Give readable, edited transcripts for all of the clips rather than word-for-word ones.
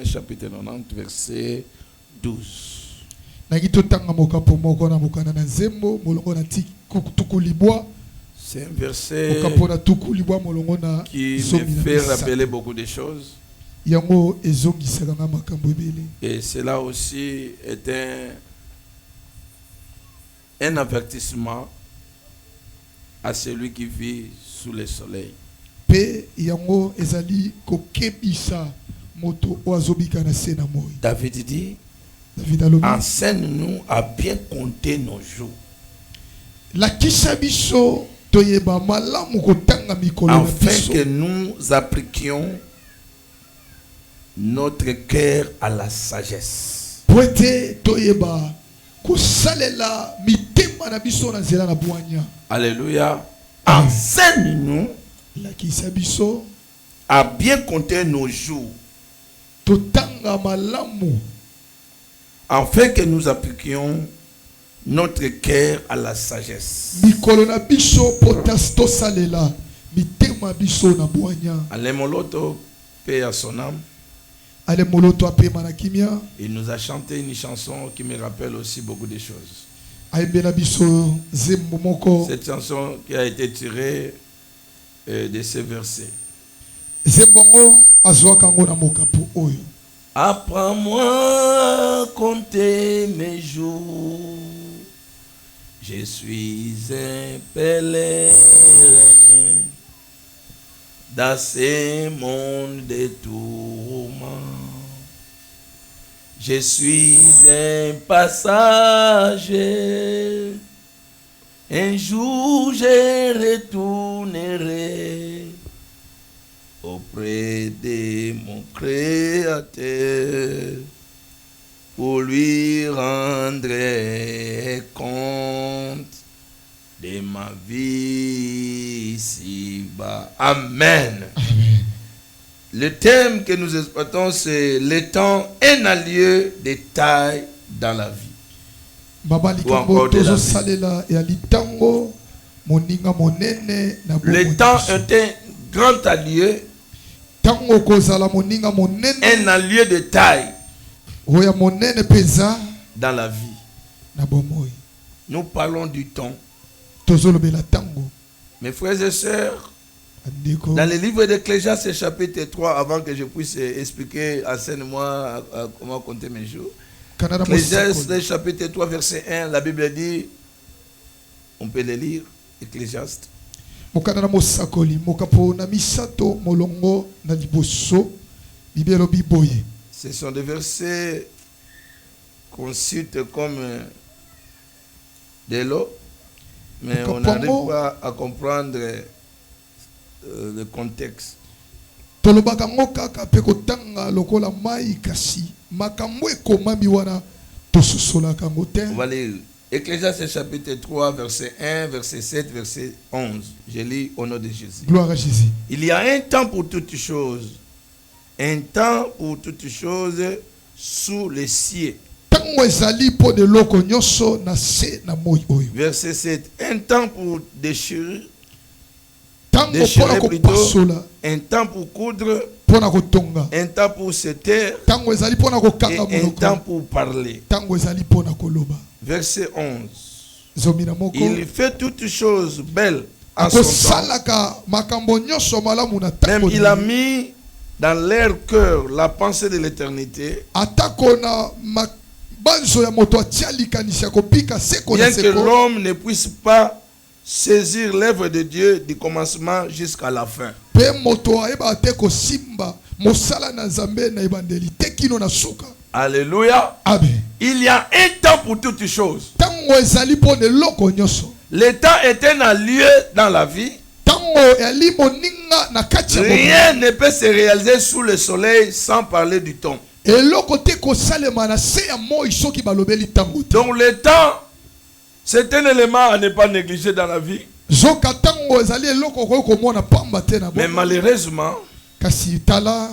Psaume chapitre 90, verset 12. C'est un verset qui me fait rappeler beaucoup de choses. Et cela aussi est un avertissement à celui qui vit sous le soleil. David dit, enseigne-nous à bien compter nos jours, afin que nous appliquions notre cœur à la sagesse. Alléluia. Enseigne-nous à bien compter nos jours, afin que nous appliquions notre cœur à la sagesse. Alain Moloto, paix à son âme. Il nous a chanté une chanson qui me rappelle aussi beaucoup de choses. Cette chanson qui a été tirée de ces versets. Apprends-moi à compter mes jours. Je suis un pèlerin dans ce monde de tourments. Je suis un passager. Un jour je retournerai auprès de mon Créateur pour lui rendre compte de ma vie ici-bas. Amen. Amen. Le thème que nous exploitons, c'est le temps est un lieu de taille dans la vie. Ou encore de la vie. Le temps est un grand allié, un allié de taille dans la vie. Nous parlons du temps. Mes frères et sœurs, dans le livre d'Ecclésiaste chapitre 3, avant que je puisse expliquer, enseigne-moi comment compter mes jours. Ecclésiaste chapitre 3, verset 1, la Bible dit, on peut le lire, Ecclésiaste. Ce sont des versets qu'on cite comme de l'eau, mais on n'arrive pas à comprendre le contexte. On va lire Ecclésiaste chapitre 3, verset 1, verset 7, verset 11. Je lis au nom de Jésus. Gloire à Jésus. Il y a un temps pour toutes choses. Un temps pour toutes choses sous les cieux. Verset 7. Un temps pour déchirer plutôt. Un temps pour coudre. Un temps pour se taire. Et un temps pour parler. Verset 11. Il fait toutes choses belles en son temps. Même il a mis dans leur cœur la pensée de l'éternité. Bien que l'homme ne puisse pas saisir l'œuvre de Dieu du commencement jusqu'à la fin. Alléluia. Amen. Il y a un temps pour toutes choses. Le temps est un lieu dans la vie. Rien ne peut se réaliser sous le soleil sans parler du temps. Donc le temps, c'est un élément à ne pas négliger dans la vie. Mais malheureusement,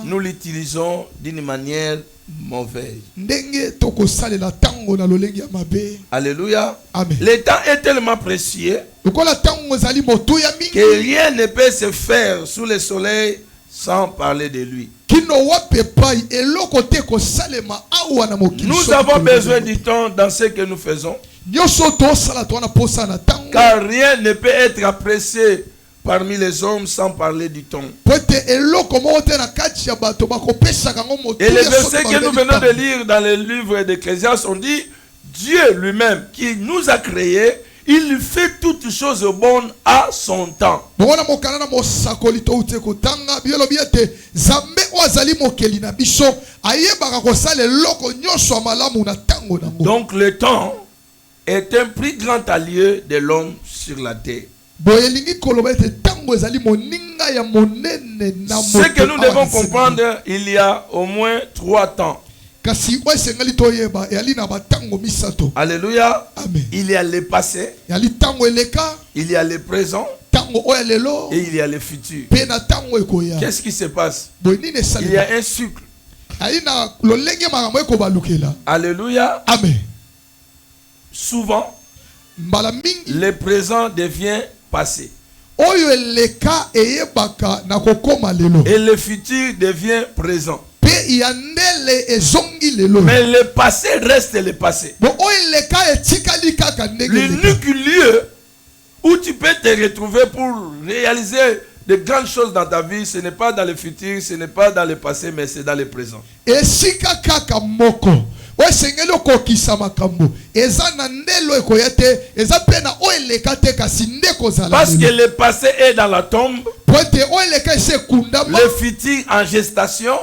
nous l'utilisons d'une manière mauvaise. Alléluia. Amen. Le temps est tellement précieux que rien ne peut se faire sous le soleil sans parler de lui. Nous avons besoin du temps dans ce que nous faisons. Car rien ne peut être apprécié parmi les hommes sans parler du temps. Et les versets que nous venons de lire dans le livre d'Ecclésiaste, on dit Dieu lui-même qui nous a créés, il fait toutes choses bonnes à son temps. Donc le temps est un plus grand allié de l'homme sur la terre. Ce que nous devons comprendre, il y a au moins 3 temps. Alléluia. Amen. Il y a le passé, il y a le présent et il y a le futur. Qu'est-ce qui se passe? Il y a un cycle. Alléluia. Amen. Souvent, le présent devient passé. Et le futur devient présent. Mais le passé reste le passé. L'unique lieu où tu peux te retrouver pour réaliser de grandes choses dans ta vie, ce n'est pas dans le futur, ce n'est pas dans le passé, mais c'est dans le présent. Parce que le passé est dans la tombe, le futur en gestation.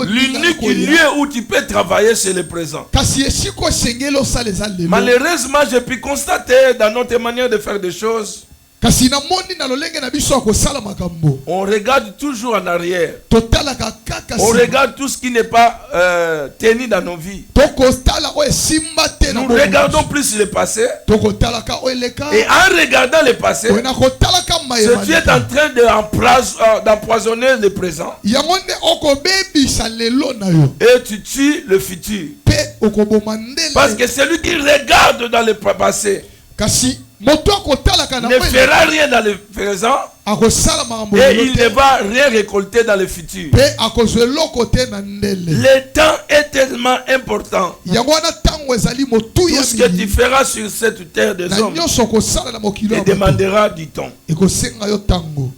L'unique lieu où tu peux travailler, c'est le présent. Malheureusement, j'ai pu constater dans notre manière de faire des choses, on regarde toujours en arrière. On regarde tout ce qui n'est pas tenu dans nos vies. Nous regardons plus le passé. Et en regardant le passé, tu es en train d'empoisonner le présent. Et tu tues le futur. Parce que celui qui regarde dans le passé ne fera rien dans le présent et il ne va rien récolter dans le futur. Le temps est tellement important. Tout ce que tu feras sur cette terre des hommes te demandera du temps.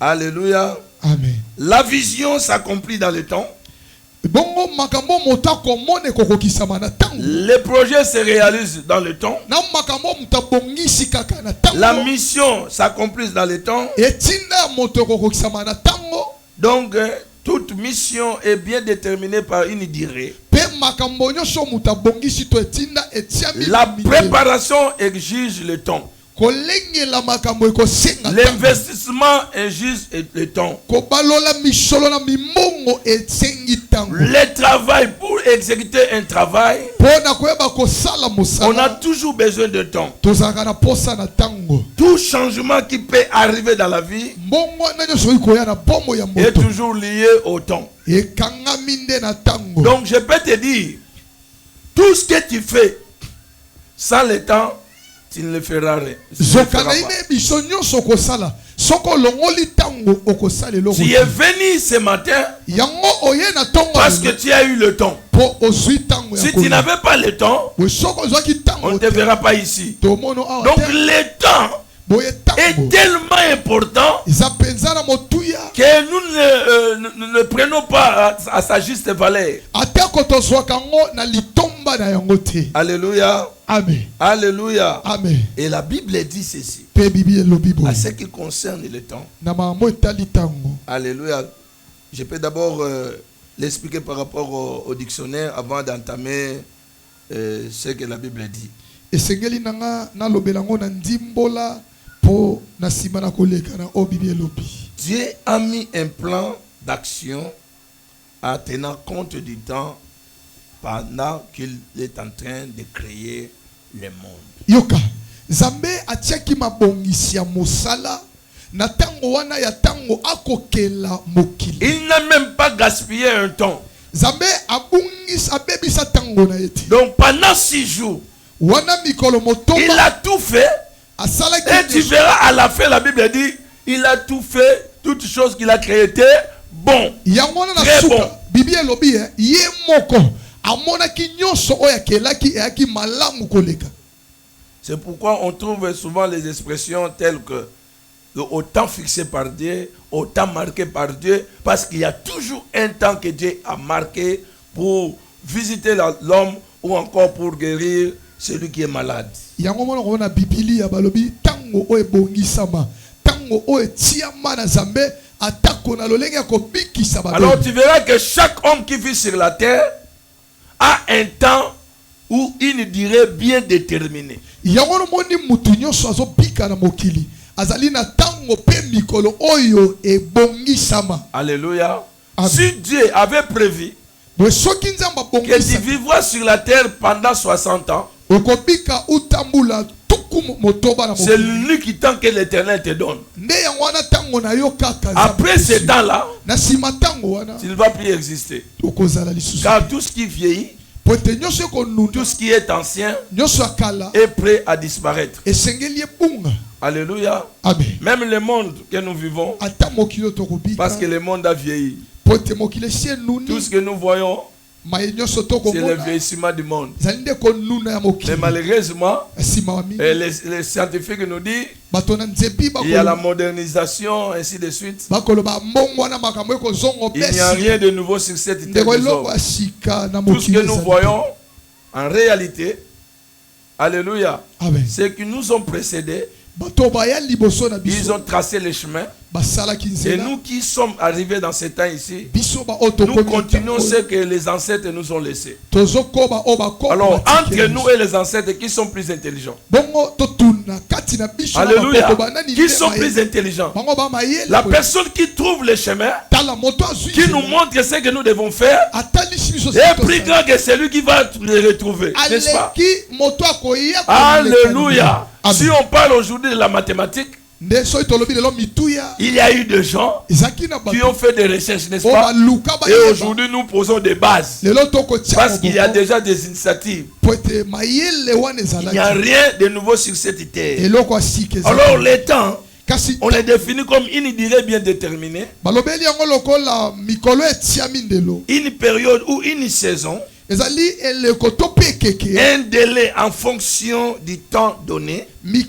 Alléluia. Amen. La vision s'accomplit dans le temps. Les projets se réalisent dans le temps. La mission s'accomplit dans le temps. Donc, toute mission est bien déterminée par une durée. La préparation exige le temps. L'investissement exige le temps. Le travail, pour exécuter un travail, on a toujours besoin de temps. Tout changement qui peut arriver dans la vie est toujours lié au temps. Donc je peux te dire, tout ce que tu fais sans le temps, tu ne le feras rien. Tu es venu ce matin parce que tu as eu le temps. Si tu n'avais pas le temps, on ne te verra pas ici. Donc le temps est tellement important que nous ne prenons pas à sa juste valeur. Alléluia. Amen. Alléluia. Amen. Et la Bible dit ceci. À ce qui concerne le temps. Alléluia. Je peux d'abord l'expliquer par rapport au dictionnaire avant d'entamer ce que la Bible dit. Dieu a mis un plan d'action en tenant compte du temps pendant qu'il est en train de créer le monde. Yoka, Zambe atiaki mabongisia mosala na tango wana ya tango akokela mokili. Il n'a même pas gaspillé un temps. Zambe abungis abebisa tango na yeti. Donc pendant 6 jours, wana mikolo motoba, il a tout fait. Et tu verras à la fin, la Bible dit, il a tout fait toutes choses qu'il a créées étaient bon. Très bon. C'est pourquoi on trouve souvent les expressions telles que au temps fixé par Dieu, au temps marqué par Dieu, parce qu'il y a toujours un temps que Dieu a marqué pour visiter l'homme ou encore pour guérir celui qui est malade. Alors tu verras que chaque homme qui vit sur la terre a un temps ou une durée bien déterminée. Alléluia. Si Dieu avait prévu que tu vivras sur la terre pendant 60 ans, c'est l'unique temps que l'Éternel te donne. Après ce temps-là, tu ne vas plus exister. Car tout ce qui vieillit, tout ce qui est ancien est prêt à disparaître. Alléluia. Amen. Même le monde que nous vivons, parce que le monde a vieilli. Tout ce que nous voyons, c'est le vieillissement du monde. Mais malheureusement, les scientifiques nous disent il y a la modernisation, ainsi de suite. Il n'y a rien de nouveau sur cette terre. Tout ce que nous voyons, en réalité, alléluia, c'est qu'ils nous ont précédés. Ils ont tracé les chemins. Et nous qui sommes arrivés dans ce temps ici, nous continuons ce que les ancêtres nous ont laissé. Alors, entre nous et les ancêtres, qui sont plus intelligents? Alléluia. Qui sont plus intelligents? La personne qui trouve le chemin, qui nous montre ce que nous devons faire, est plus grand que celui qui va le retrouver. N'est-ce pas? Alléluia. Si on parle aujourd'hui de la mathématique, il y a eu des gens qui ont fait des recherches, n'est-ce pas? Et aujourd'hui, nous posons des bases. Parce qu'il y a déjà des initiatives. Il n'y a rien de nouveau sur cette terre. Alors, les temps, on les définit comme une durée bien déterminée. Une période ou une saison. Un délai en fonction du temps donné. Une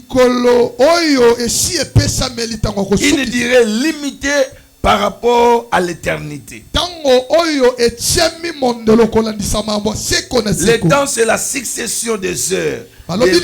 durée limitée par rapport à l'éternité. Le temps, c'est la succession des heures, des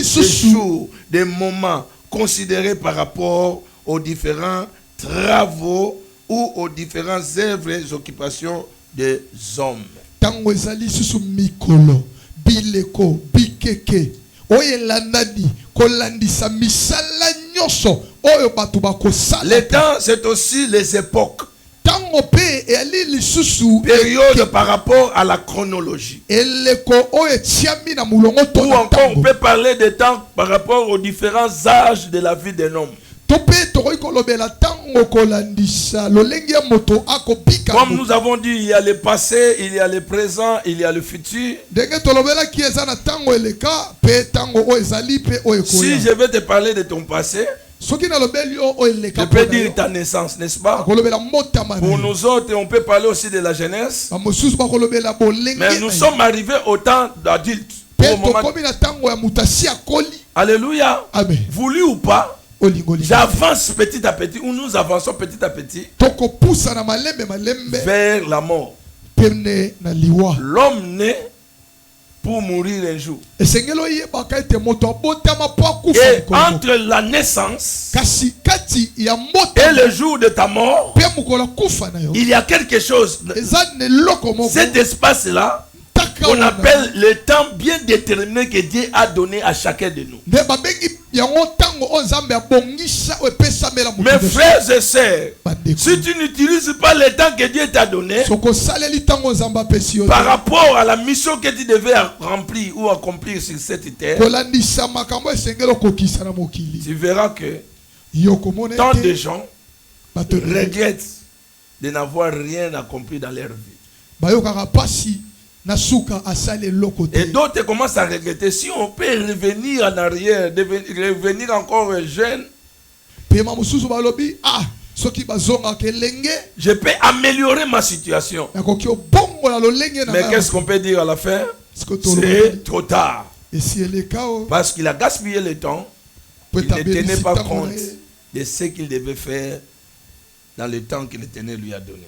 jours, des moments considérés par rapport aux différents travaux ou aux différentes œuvres et occupations des hommes. Tango ezali susu mikolo bileko bikeke oyelandani kolandisa misala nyoso oyo batu bakosala. Le temps, c'est aussi les époques. Tango pe eli lisusu période par rapport à la chronologie. Eleko oyo tiami na mulongo to. Ou encore on peut parler de temps par rapport aux différents âges de la vie d'un homme. Comme nous avons dit, il y a le passé, il y a le présent, il y a le futur. Si je vais te parler de ton passé, je peux dire ta naissance, n'est-ce pas? Pour nous autres, on peut parler aussi de la jeunesse. Mais nous sommes arrivés au temps d'adulte. Alléluia. Voulu ou pas, j'avance petit à petit, ou nous avançons petit à petit vers la mort. L'homme naît pour mourir un jour. Et entre la naissance et le jour de ta mort, il y a quelque chose. Cet espace-là, qu'on appelle le temps bien déterminé que Dieu a donné à chacun de nous. Mes frères et sœurs, si tu n'utilises pas le temps que Dieu t'a donné par rapport à la mission que tu devais remplir ou accomplir sur cette terre, tu verras que tant de gens regrettent de n'avoir rien accompli dans leur vie. Et d'autres commencent à regretter. Si on peut revenir en arrière, revenir encore jeune, Je peux améliorer ma situation. Mais qu'est-ce qu'on peut dire à la fin? C'est trop tard. Parce qu'il a gaspillé le temps. Il ne tenait pas compte de ce qu'il devait faire dans le temps que l'Éternel lui a donné.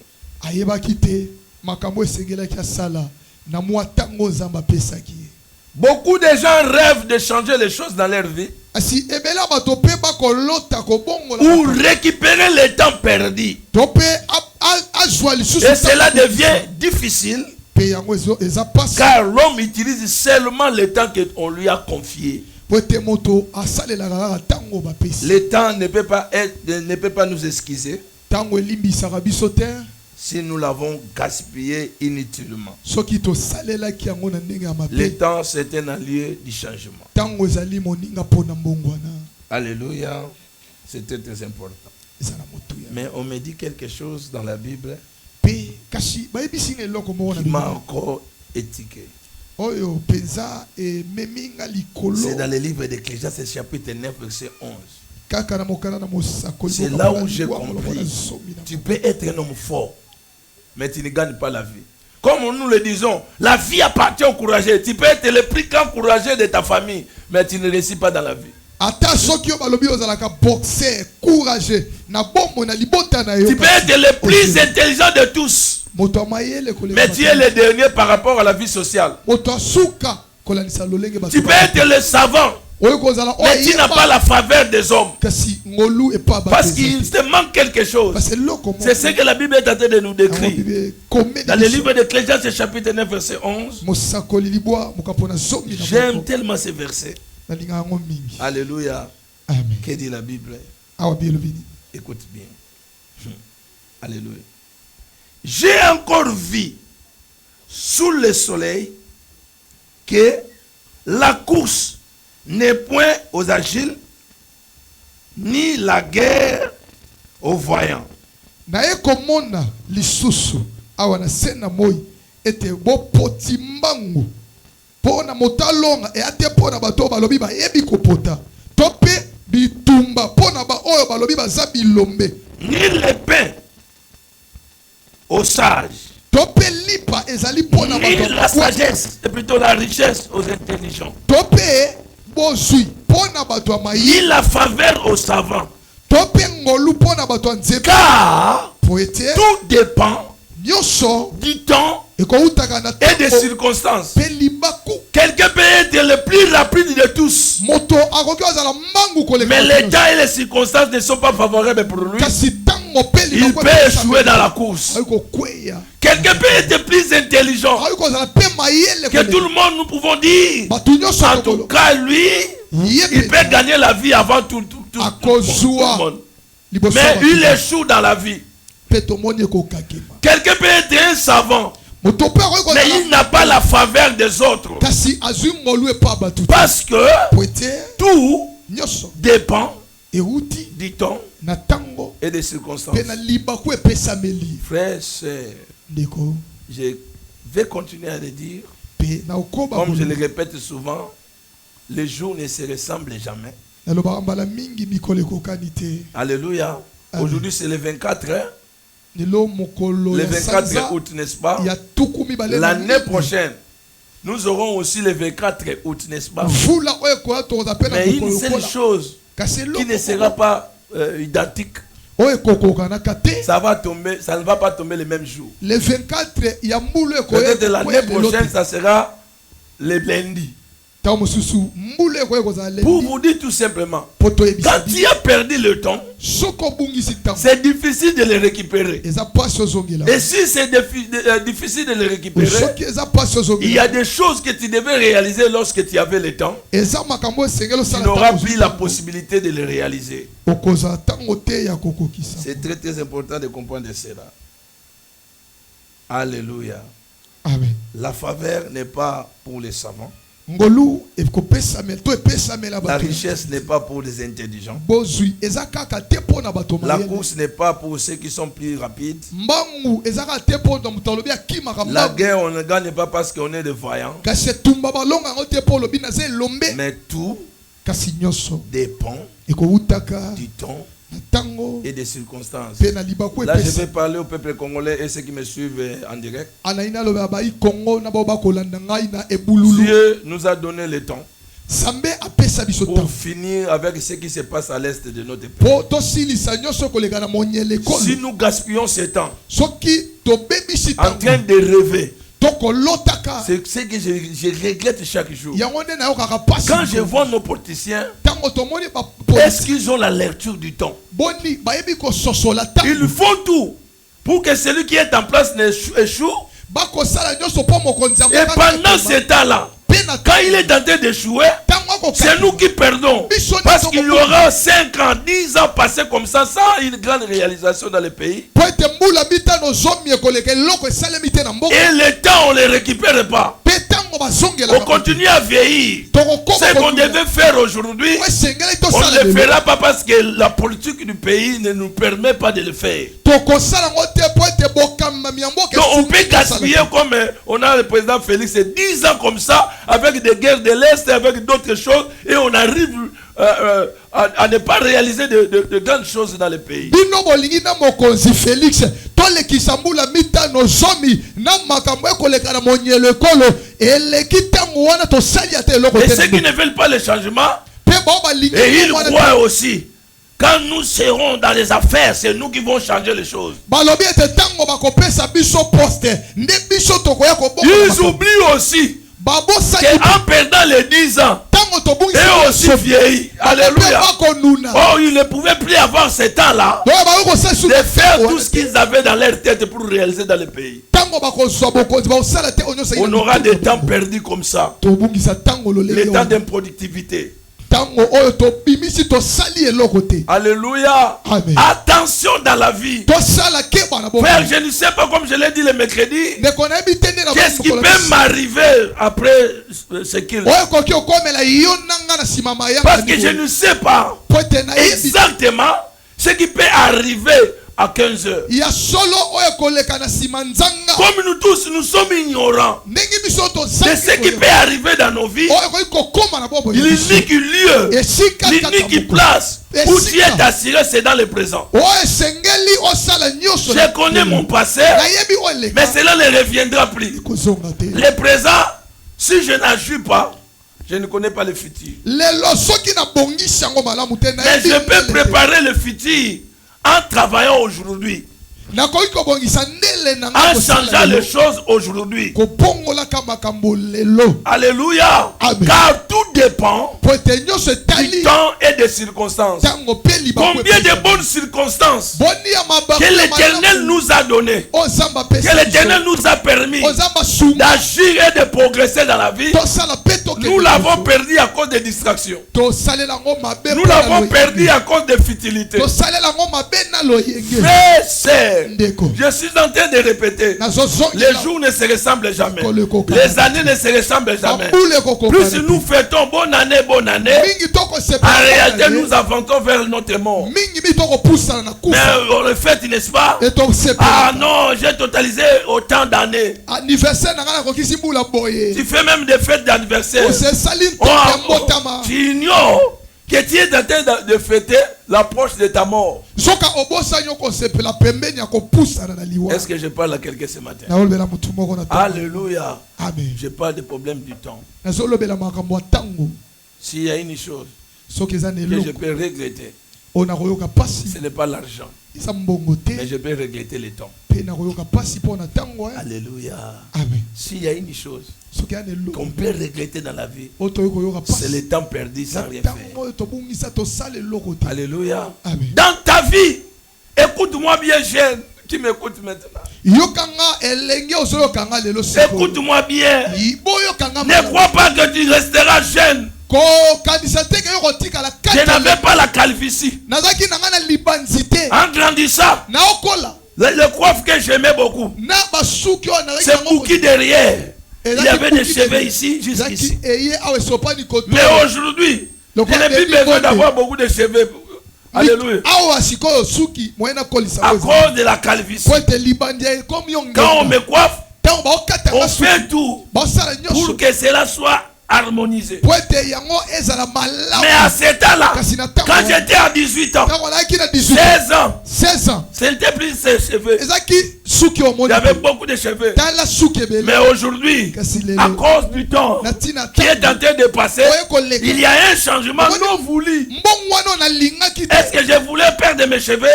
Beaucoup de gens rêvent de changer les choses dans leur vie ou récupérer le temps perdu. Et cela devient difficile car l'homme utilise seulement le temps qu'on lui a confié. Le temps ne peut pas nous excuser si nous l'avons gaspillé inutilement. Le temps, c'est un allié du changement. Alléluia. C'était très important. Mais on me dit quelque chose dans la Bible qui m'a encore étiqué. C'est dans le livre d'Ecclésiaste, chapitre 9, verset 11. C'est là où j'ai compris. Tu peux être un homme fort, mais tu ne gagnes pas la vie. Comme nous le disons, la vie appartient aux courageux. Tu peux être le plus grand courageux de ta famille, mais tu ne réussis pas dans la vie. Tu peux être le plus intelligent de tous, mais tu es le dernier par rapport à la vie sociale. Tu peux être le savant, mais tu n'as pas la faveur des hommes. Parce qu'il te manque quelque chose. C'est ce que la Bible est en train de nous décrire. Dans le livre d'Ecclésiaste, chapitre 9, verset 11. J'aime tellement ces versets. Alléluia. Amen. Que dit la Bible? Écoute bien. Alléluia. J'ai encore vu sous le soleil que la course n'est point aux agiles, ni la guerre aux voyants. Nae komona lisusu awana sena moi ete bo potimbangu pona motalonga e ate pona bato balobi ba yebi kopota tope bitumba pona ba oyo balobi ba zabilombe ni le pain aux sages. Tope lipa ezali pona bato la sagesse, c'est plutôt la richesse aux intelligents. Tope bozui pona bato amayi la faveur aux savants. Tope ngolu pona bato nzeba. Car tout dépend du temps et des circonstances. Quelqu'un peut être le plus rapide de tous, mais les temps et les circonstances ne sont pas favorables pour lui. Il peut échouer dans la course. Quelqu'un peut être plus intelligent que tout le monde, nous pouvons dire. En tout cas, lui, il peut gagner la vie avant tout le monde. Mais il échoue dans la vie. Quelqu'un peut être un savant, mais il n'a pas la faveur des autres. Parce que tout dépend du temps et des circonstances. Frères, sœurs, je vais continuer à le dire. Comme je le répète souvent, les jours ne se ressemblent jamais. Alléluia. Aujourd'hui c'est le 24. Le 24 août, n'est-ce pas? L'année prochaine, nous aurons aussi le 24 août, n'est-ce pas? Mais une seule chose qui ne sera pas identique, ça ne va pas tomber le même jour. Peut-être l'année prochaine, ça sera le lundi. Pour vous dire tout simplement, quand tu as perdu le temps, c'est difficile de le récupérer. Et si c'est difficile de le récupérer, il y a des choses que tu devais réaliser lorsque tu avais le temps. Tu n'auras plus la possibilité de le réaliser. C'est très très important de comprendre cela. Alléluia. Amen. La faveur n'est pas pour les savants. La richesse n'est pas pour les intelligents. La course n'est pas pour ceux qui sont plus rapides. La guerre, on ne gagne pas parce qu'on est des voyants. Mais tout dépend du temps et des circonstances. Là, je vais parler au peuple congolais et ceux qui me suivent en direct. Dieu nous a donné le temps pour finir avec ce qui se passe à l'est de notre pays. Si nous gaspillons ce temps en train de rêver, c'est ce que je regrette chaque jour. Quand je vois nos politiciens, est-ce qu'ils ont la lecture du temps? Ils font tout pour que celui qui est en place échoue. Et pendant ce temps-là, quand il est en train d'échouer, c'est nous qui perdons. Parce qu'il y aura 5 ans, 10 ans passés comme ça, sans une grande réalisation dans le pays. Et le temps, on ne les récupère pas. On continue à vieillir. Ce qu'on devait faire aujourd'hui, on ne le fera pas parce que la politique du pays ne nous permet pas de le faire. Donc on peut gaspiller comme on a le président Félix, 10 ans comme ça, avec des guerres de l'Est, avec d'autres choses, et on arrive à ne pas réaliser de grandes choses dans le pays. Et ceux qui ne veulent pas le changement, et ils croient aussi, quand nous serons dans les affaires, c'est nous qui vont changer les choses. Ils oublient aussi qu'en perdant les 10 ans, et aussi vieilli. Alléluia. Oh, ils ne pouvaient plus avoir ce temps-là de faire tout ce qu'ils avaient dans leur tête pour réaliser dans le pays. On aura des temps perdus comme ça. Les temps d'improductivité. Alléluia. Amen. Attention dans la vie. Frère, je ne sais pas, comme je l'ai dit le mercredi, qu'est-ce qui peut m'arriver après ce qu'il. Parce que je ne sais pas exactement ce qui peut arriver à 15 heures. Comme nous tous, nous sommes ignorants de ce qui peut arriver dans nos vies. L'unique lieu, l'unique place où tu es assuré, c'est dans le présent. Je connais mon passé, mais cela ne reviendra plus. Le présent, si je n'agis pas, je ne connais pas le futur. Mais je peux préparer le futur en travaillant aujourd'hui, en changeant les choses aujourd'hui. Alléluia. Amen. Car tout dépend du temps et des circonstances. Combien de bonnes circonstances que l'Éternel nous a données, que l'Éternel nous a permis d'agir et de progresser dans la vie, nous l'avons perdu à cause des distractions. Nous l'avons perdu à cause des futilités. Frères, sœurs, je suis en train de répéter, les jours ne se ressemblent jamais, les années ne se ressemblent jamais. Plus nous fêtons bonne année, en réalité nous avançons vers notre mort. Mais on le fait, n'est-ce pas? Ah non, j'ai totalisé autant d'années. Tu fais même des fêtes d'anniversaire. Tu ignores que tu es en train de fêter l'approche de ta mort. Est-ce que je parle à quelqu'un ce matin? Alléluia. Amen. Je parle des problèmes du temps. S'il y a une chose que je peux regretter, ce n'est pas l'argent, mais je peux regretter le temps. Alléluia. Amen. S'il y a une chose qu'on peut regretter dans la vie, c'est le temps perdu sans rien faire. Alléluia. Amen. Dans ta vie, écoute-moi bien, jeune qui m'écoute maintenant. Écoute-moi bien. Ne crois pas que tu resteras jeune. Je n'avais pas la calvitie. En grandissant, le coiffe que j'aimais beaucoup, c'est bouclier derrière. Il y avait des cheveux ici, jusqu'ici. Mais aujourd'hui, je n'ai plus besoin d'avoir beaucoup de cheveux. Alléluia. À cause de la calvitie. Quand on me coiffe, on fait tout pour que cela soit harmonisé. Mais à cet temps-là, quand j'étais à 18 ans, 16 ans, ce n'était plus ses cheveux. Il y avait beaucoup de cheveux. Mais aujourd'hui, à cause du temps qui est en train de passer, il y a un changement non voulu. Est-ce que je voulais perdre mes cheveux?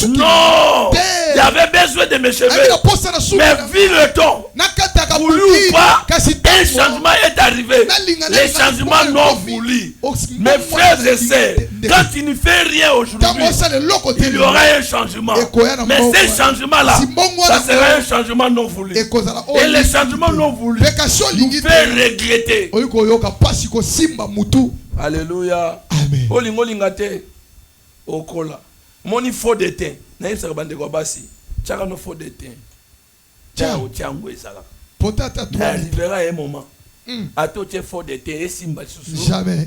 Non, il y avait besoin de mes cheveux. Mais vu le temps, voulu ou pas, un changement est arrivé. Les changements non voulus. Mes frères et sœurs, quand tu ne fais rien aujourd'hui, il y aura un changement. Mais ce changement-là, ça sera un changement non voulu. Et le changement non voulu nous fait regretter. Alléluia. Amen. Olingolingate okola. Moni faux de teint. Naïm sarabande kwa basi. Chaka no faux de teint. Chao chango esala. Potata toi. Arrivera un moment. Ato che faux de teint esimba susu. Jamais.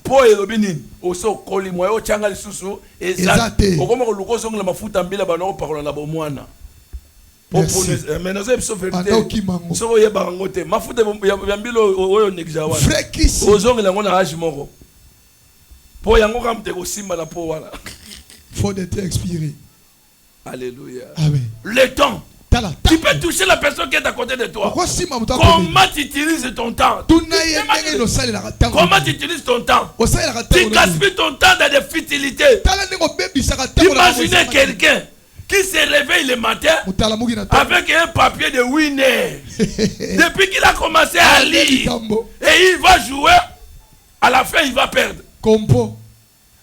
Po elobini oso koli moyo o changa susu ezate. Okoma ko lukoso ngla mafuta mbila bana opakola na bomwana. Mais nous avons vérité. So ye bangote. Mafuta ya mbilo oyo nexawa. Frekisi. Ozongi la ngona hajimoko. Po yango kam te ko simba la po wala. Faut d'être expiré. Alléluia. Amen. Le temps. Tu peux toucher la personne qui est à côté de toi. Comment tu utilises ton temps? Comment tu utilises ton temps? Tu gaspilles ton temps dans des futilités. Imaginez quelqu'un qui se réveille le matin avec un papier de winner. Depuis qu'il a commencé à lire, et il va jouer, à la fin il va perdre.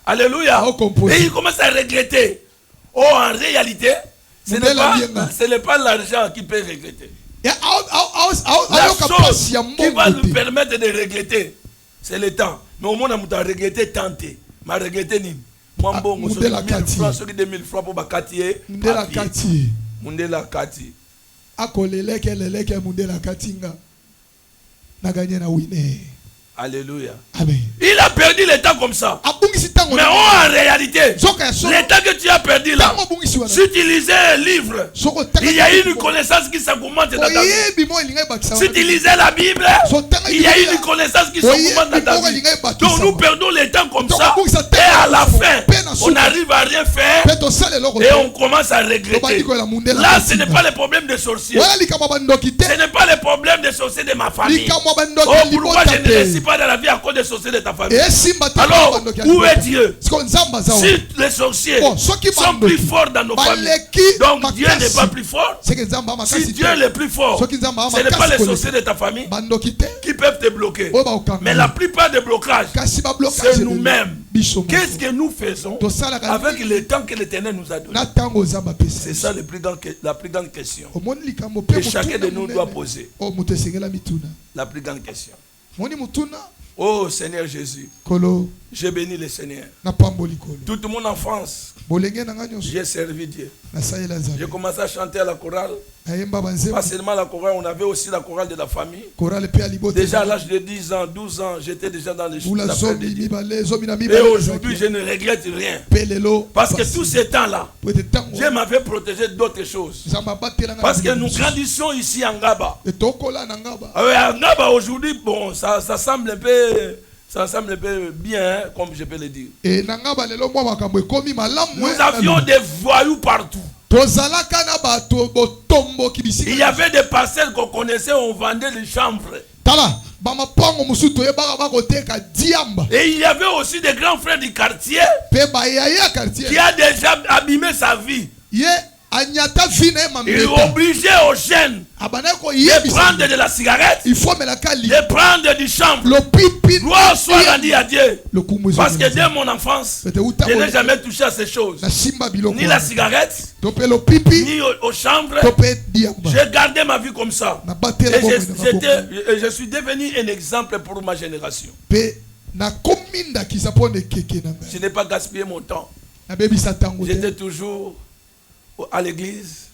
Alléluia. Et il commence à regretter. Oh, en réalité, ce n'est pas l'argent qui peut regretter. La chose qui va nous permettre de regretter, c'est le temps. Mais au moins, on a regretté tenté. Mais regretté ni. Moi, bon, on a 1000 francs, ceux qui 2000 francs pour bakatier. Mundela kati. Akoleleke leleke mundela katinga. Na gagné na winner. Alléluia. Amen. Il a perdu le temps comme ça. Mais en réalité, le temps que tu as perdu là, si tu lisais un livre, il y a une connaissance qui s'augmente dans ta vie. Si tu lisais la Bible, il y a une connaissance qui s'augmente dans ta vie. Donc nous perdons le temps comme ça. Et à la fin, on n'arrive à rien faire. Et on commence à regretter. Là, ce n'est pas le problème des sorciers. Ce n'est pas le problème des sorciers de ma famille. Oh, pourquoi je ne réussis pas dans la vie à cause des sorciers de ta famille? Alors, où est Dieu? Si les sorciers sont plus forts dans nos familles, donc Dieu n'est pas plus fort. Si Dieu est le plus fort, ce n'est pas les sorciers de ta famille qui peuvent te bloquer. Mais la plupart des blocages, c'est nous-mêmes. Qu'est-ce que nous faisons avec le temps que l'Éternel nous a donné? C'est ça la plus grande question que chacun de nous doit poser. La plus grande question. Oh Seigneur Jésus, j'ai béni le Seigneur. Toute mon enfance, j'ai servi Dieu. J'ai commencé à chanter à la chorale. Pas seulement la chorale, on avait aussi la chorale de la famille. Déjà à l'âge de 10 ans, 12 ans, j'étais déjà dans les choses. Et aujourd'hui, je ne regrette rien. Parce que tous ces temps-là, Dieu m'avait protégé d'autres choses. Parce que nous grandissons ici en Ngaba. En Ngaba aujourd'hui, bon, ça semble un peu... Ça semble un peu bien, comme je peux le dire. Nous avions des voyous partout. Il y avait des parcelles qu'on connaissait, on vendait des chambres. Et il y avait aussi des grands frères du quartier qui a déjà abîmé sa vie. Il obligeait aux jeunes de prendre de la cigarette, de prendre du chanvre. Gloire soit rendue à Dieu. Parce que dès mon enfance, je n'ai jamais touché à ces choses. Ni la cigarette, ni au chanvre. J'ai gardé ma vie comme ça. Et je suis devenu un exemple pour ma génération. Je n'ai pas gaspillé mon temps. J'étais toujours à l'église,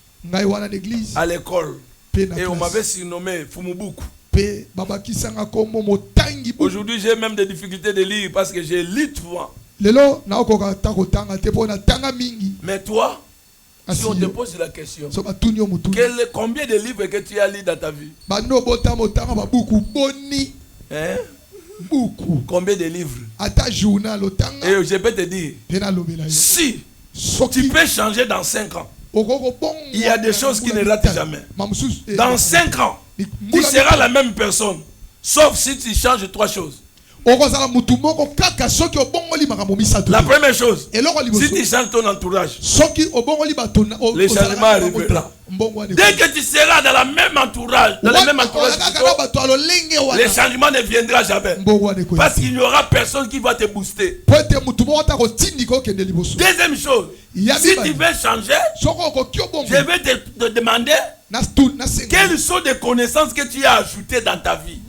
à l'école, et on m'avait surnommé Fumubuku. Aujourd'hui, j'ai même des difficultés de lire parce que j'ai lu souvent. Mais toi, si on te pose la question, combien de livres que tu as lu dans ta vie? Hein? Buku. Combien de livres? Ata journal otanga. Et je peux te dire, si tu peux changer dans 5 ans, il y a des choses qui ne ratent jamais. Dans 5 ans, tu seras la même personne. Sauf si tu changes 3 choses. La première chose, si tu changes ton entourage, les changements arriveront. Dès que tu seras dans le même entourage, les changements ne viendront jamais. Parce qu'il n'y aura personne qui va te booster. Deuxième chose, si tu veux changer, je vais te demander quelles sont les connaissances que tu as ajoutées dans ta vie.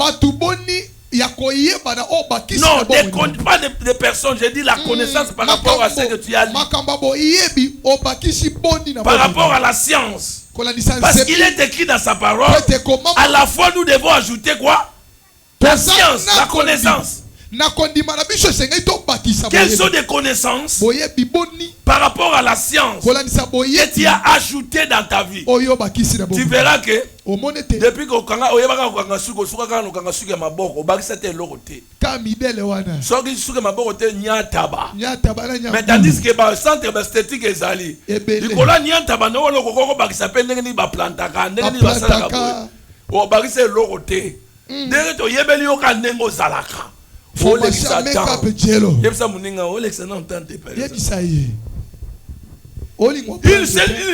Non, pas de personnes, je dis la connaissance par rapport à ce que tu as lu. Par rapport à la science. Parce qu'il est écrit dans sa parole, à la fois nous devons ajouter quoi? La science, la connaissance. Quelles sont des connaissances par rapport à la science que tu as ajouté dans ta vie? Tu verras que depuis que mais tandis que le centre esthétique est allé, une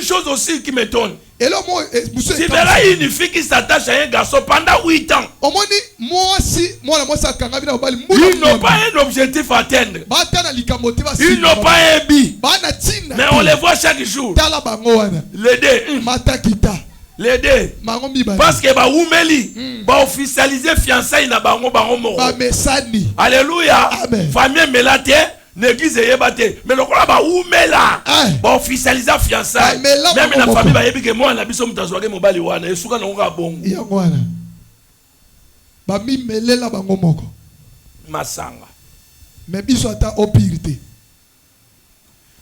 chose aussi qui m'étonne. Tu verras une fille qui s'attache à un garçon pendant 8 ans. Ils n'ont pas un objectif à atteindre. Ils n'ont pas un but. Mais on les voit chaque jour. Les deux. Parce que officialiser fiançailles na bango moko. Alléluia. Famille melate. L'église est battée. Mais le quoi ba oumela. Ba officialiser fiançailles. Même la famille ba yebi que moi na biso mutazoake mobali wana esuka na nga bongo. Yangwana. Ba mi melela bango moko. Masanga. Mais biso ata opirité.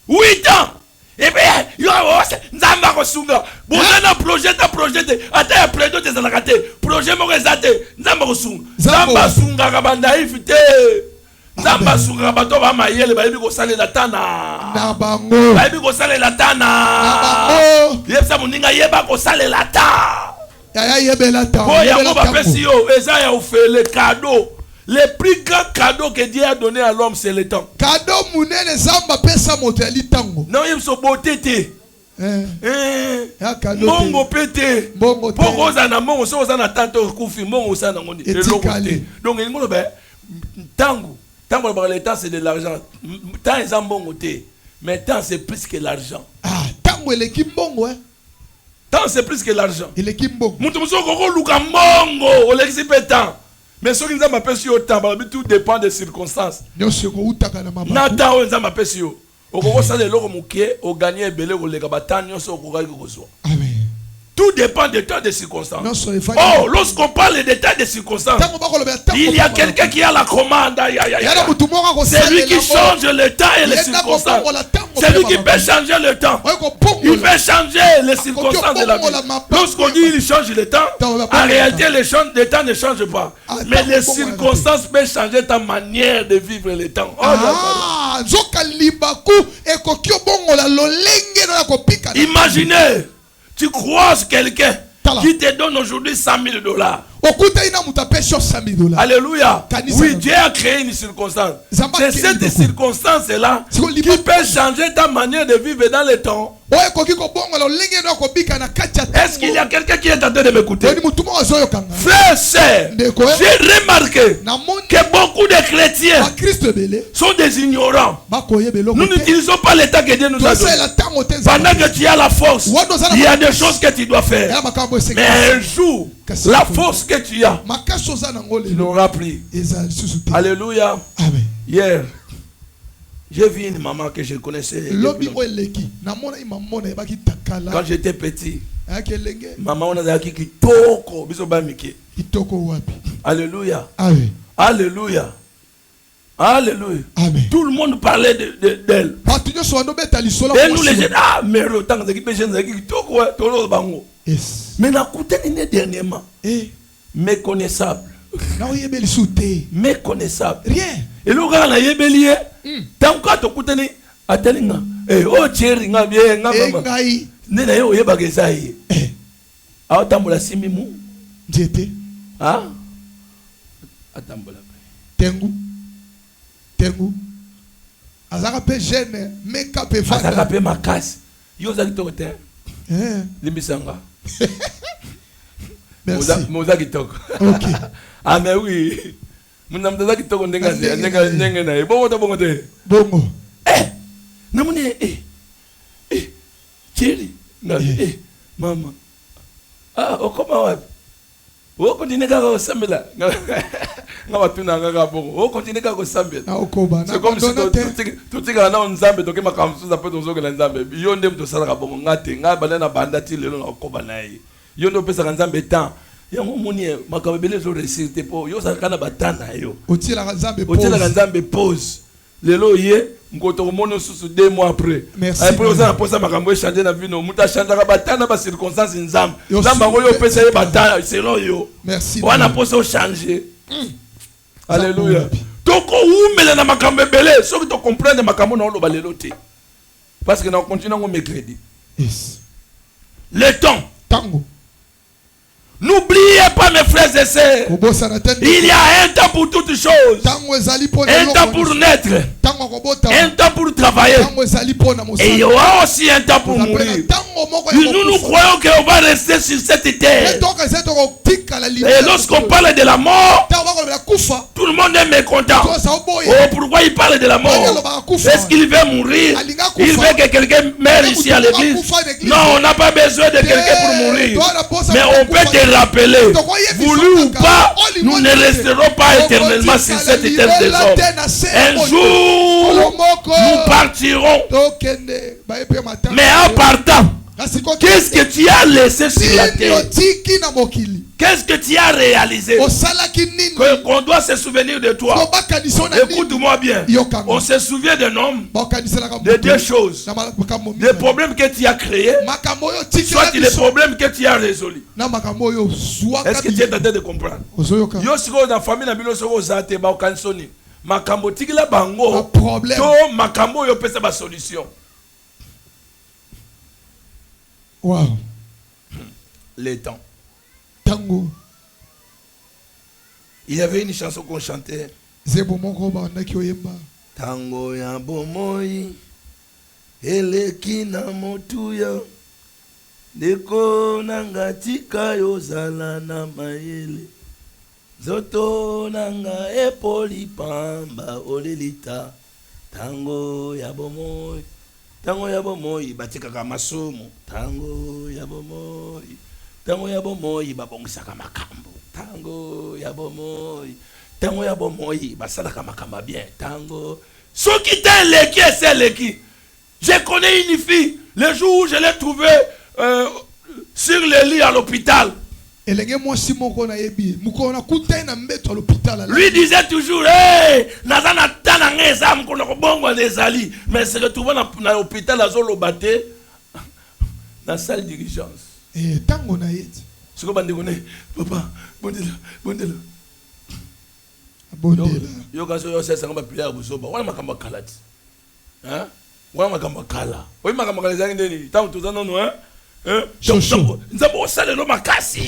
8 ans. Et bien, il y a un projet, attends, un projet de Zanakate, projet Morezate, Zamba Sunga Rabandaïfité, Zamba Sunga Rabato Mayel, Babico Salé la Tana, Babico Salé la Tana, Yepsa Muninga Yebako Salé la Ta, Yabela Pesio, Ezaya fait le cadeau. Le plus grand cadeau que Dieu a donné à l'homme, c'est le temps. Cadeau munene zamba pesa moteli tango. Non, il so beauté. Mongo pété. Pour ozana mongo so ozana tanto kufi mongo ozana ngoni. Donc il ngolo be tango le temps c'est de l'argent. Temps est mbongo té. Mais temps c'est plus que l'argent. Ah, tango eleki mbongo Temps c'est plus que l'argent. Eleki mbongo. Mutu muso koko luka mbongo, olexi pe temps. Mais ce qui nous a m'appelé sur le temps, tout dépend des circonstances. Nathan, on a appelé sur. Au Congo, ça les lots mouqués, au gagné belé, au légabatan, on se regarde au Congo. Amen. Tout dépend des temps des circonstances. Oh, lorsqu'on parle des temps des circonstances, il y a quelqu'un qui a la commande. C'est lui qui change le temps et les circonstances. C'est lui qui peut changer le temps. Il peut changer les circonstances de la vie. Lorsqu'on dit qu'il change le temps, en réalité, le temps ne change pas. Mais les circonstances peuvent changer ta manière de vivre le temps. Imaginez. Tu croises quelqu'un qui te donne aujourd'hui $100,000. Alléluia. Oui, Dieu a créé une circonstance. C'est cette circonstance-là qui peut changer ta manière de vivre dans le temps. Est-ce qu'il y a quelqu'un qui est en train de m'écouter? Frère, sœur, j'ai remarqué que beaucoup de chrétiens sont des ignorants. Nous n'utilisons pas le temps que Dieu nous a donné. Pendant que tu as la force, il y a des choses que tu dois faire. Mais un jour, la force que tu as, tu l'auras pris. Alléluia. Hier, j'ai vu une maman que je connaissais. Quand j'étais petit, maman, on a dit kitoko. Alléluia. Alléluia. Alléluia. Tout le monde parlait d'elle. Et nous les jeunes, mais autant que mais la coûté dernièrement, méconnaissable. méconnaissable. Rien. Et le gars na yebelié, tant que tu coûtes ni atelinga. Eh oh chéri nga bien nga mama. Nena yo yeba kezayi. Atambola simimu. Njete. Ah? Atambola. Tengu. Azaka pe jeune, meka pe fata. Azaka pe makasi. Yo zaki tokote. Limbisanga. Merci. Moza kitoko. OK. Ah mais oui. Muna mtaza kitoko ndenga na. Bongo te. Bongo. Namune chéri. Mama. Ah, okoma wapi? O continue kaka osambela. Nga batuna nga bongo. O continue kaka osambela. Na okoba. C'est comme si tutika na nzambe toke makamsuza pe tozokela nzambe. Yo nde mtosala ka bongo ngate nga bana banda ti lelo na okoba naye. Yo ndo pesa nzambe temps. Yango moni makabele zo resiste po yo sakana batana yo. Otila nzambe pause. Otila nzambe pause. Lelo ye ngoto mono susu 2 mois après. Après on a posé makambo changer na vie no muta changer ka batana ba circonstances nzambe. Nzamba ngo yo pesa ye batana selon yo. Merci. On a posé changer. Alléluia. Toko umela na makambo belé, so que tu comprendre makambo na lo balelo te. Parce que na continue ngo mercredi. Yes. Le temps. Tango. N'oubliez pas mes frères et sœurs. Il y a un temps pour toutes choses. Un temps pour naître. Un temps pour travailler. Et il y aura aussi un temps pour mourir. Nous croyons qu'on va rester sur cette terre. Et lorsqu'on parle de la mort, tout le monde est mécontent. Oh, pourquoi il parle de la mort? Est-ce qu'il veut mourir? Il veut que quelqu'un meure ici à l'église? Non, on n'a pas besoin de quelqu'un pour mourir. Mais on peut te rappeler, voulu ou pas, nous ne resterons pas éternellement sur cette terre des hommes. Un jour, nous partirons. Mais en partant, qu'est-ce que tu as laissé sur la terre? Qu'est-ce que tu as réalisé? Qu'on doit se souvenir de toi. Écoute-moi bien. On se souvient d'un homme, de 2 choses. Les problèmes que tu as créés, soit les problèmes que tu as résolus. Est-ce que tu es en train de comprendre? Yo siko dans famille na bino soko zate ba okansoni. Makambo tikila bango. To makambo yo pesa ba solution. Wow. Les temps. Tango. Il y avait une chanson qu'on chantait. Tango ya bomoi eleki na motuya deko nanga tika yozala na mayele zoto nanga epoli pamba olelita tango ya bomoi batikaka masumu tango ya bomoi babongisaka makambo tango ya bomoi basalaka makamba bien tango soki te leki ese leki. Je connais une fille le jour où je l'ai trouvée sur le lit à l'hôpital. Lui disait toujours, hey, nazana tana ngeza mkono kobongo nezali, mais se retrouve na l'hôpital à Zolobate, dans la salle d'urgence. Et tango na yet. Ce que bande connaît, papa, bondela. Yo kaso yo sesa ngamba prière busoba. Wana makamba kalati. Hein? Wana makamba kala. Oyi makamba kala zangi ndeni. Tango tozana no hein? Nzambo osale lo makasi.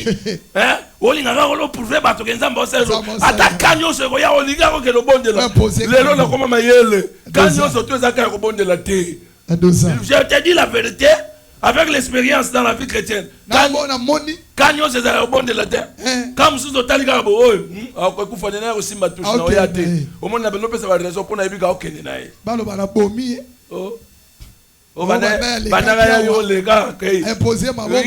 Hein? Olinga ngalo prouver bato ke nzambo osale lo. Ata kanyo se ko ya olinga ko ke lo bondela. Lelo na koma mayele. Kanyo so to ezaka ko bondela te. Je te dis la vérité. Avec l'expérience dans la vie chrétienne, quand on s'est au bon de la terre, quand on s'est au taliga, on faut donner aussi ma touche. Au moins, on a besoin de raison pour n'avoir aucun naï. Oh, imposer ma voix.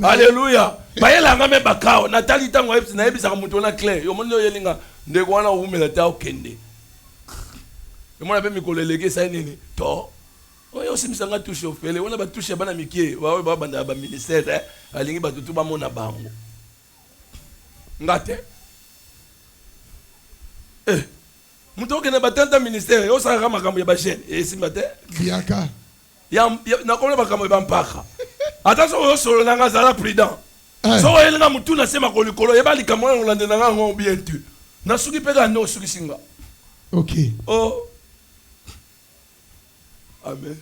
Alléluia. Bayela ngame bakao. Nathalie tango epi na epi sa muto na clé. Yo mono yelinga ndeko wana umela ta okende. Yo mona pe mikolo lege sa nini to. Oui, aussi, nous avons touché au fait. On a touché à Mickey, on a ministère, à l'ingé, tout le monde a bango. Ngate. Eh, nous avons un ministère, on s'en ramasse comme il y a chaîne. Et si matin, il y a un peu de paka. Attention, on se lance à la prudent. So elle na mutu na sema kolikolo yeba likamwa ngolande na ngo bien tu. Na suki pega no suki singa. OK. Oh. Amen.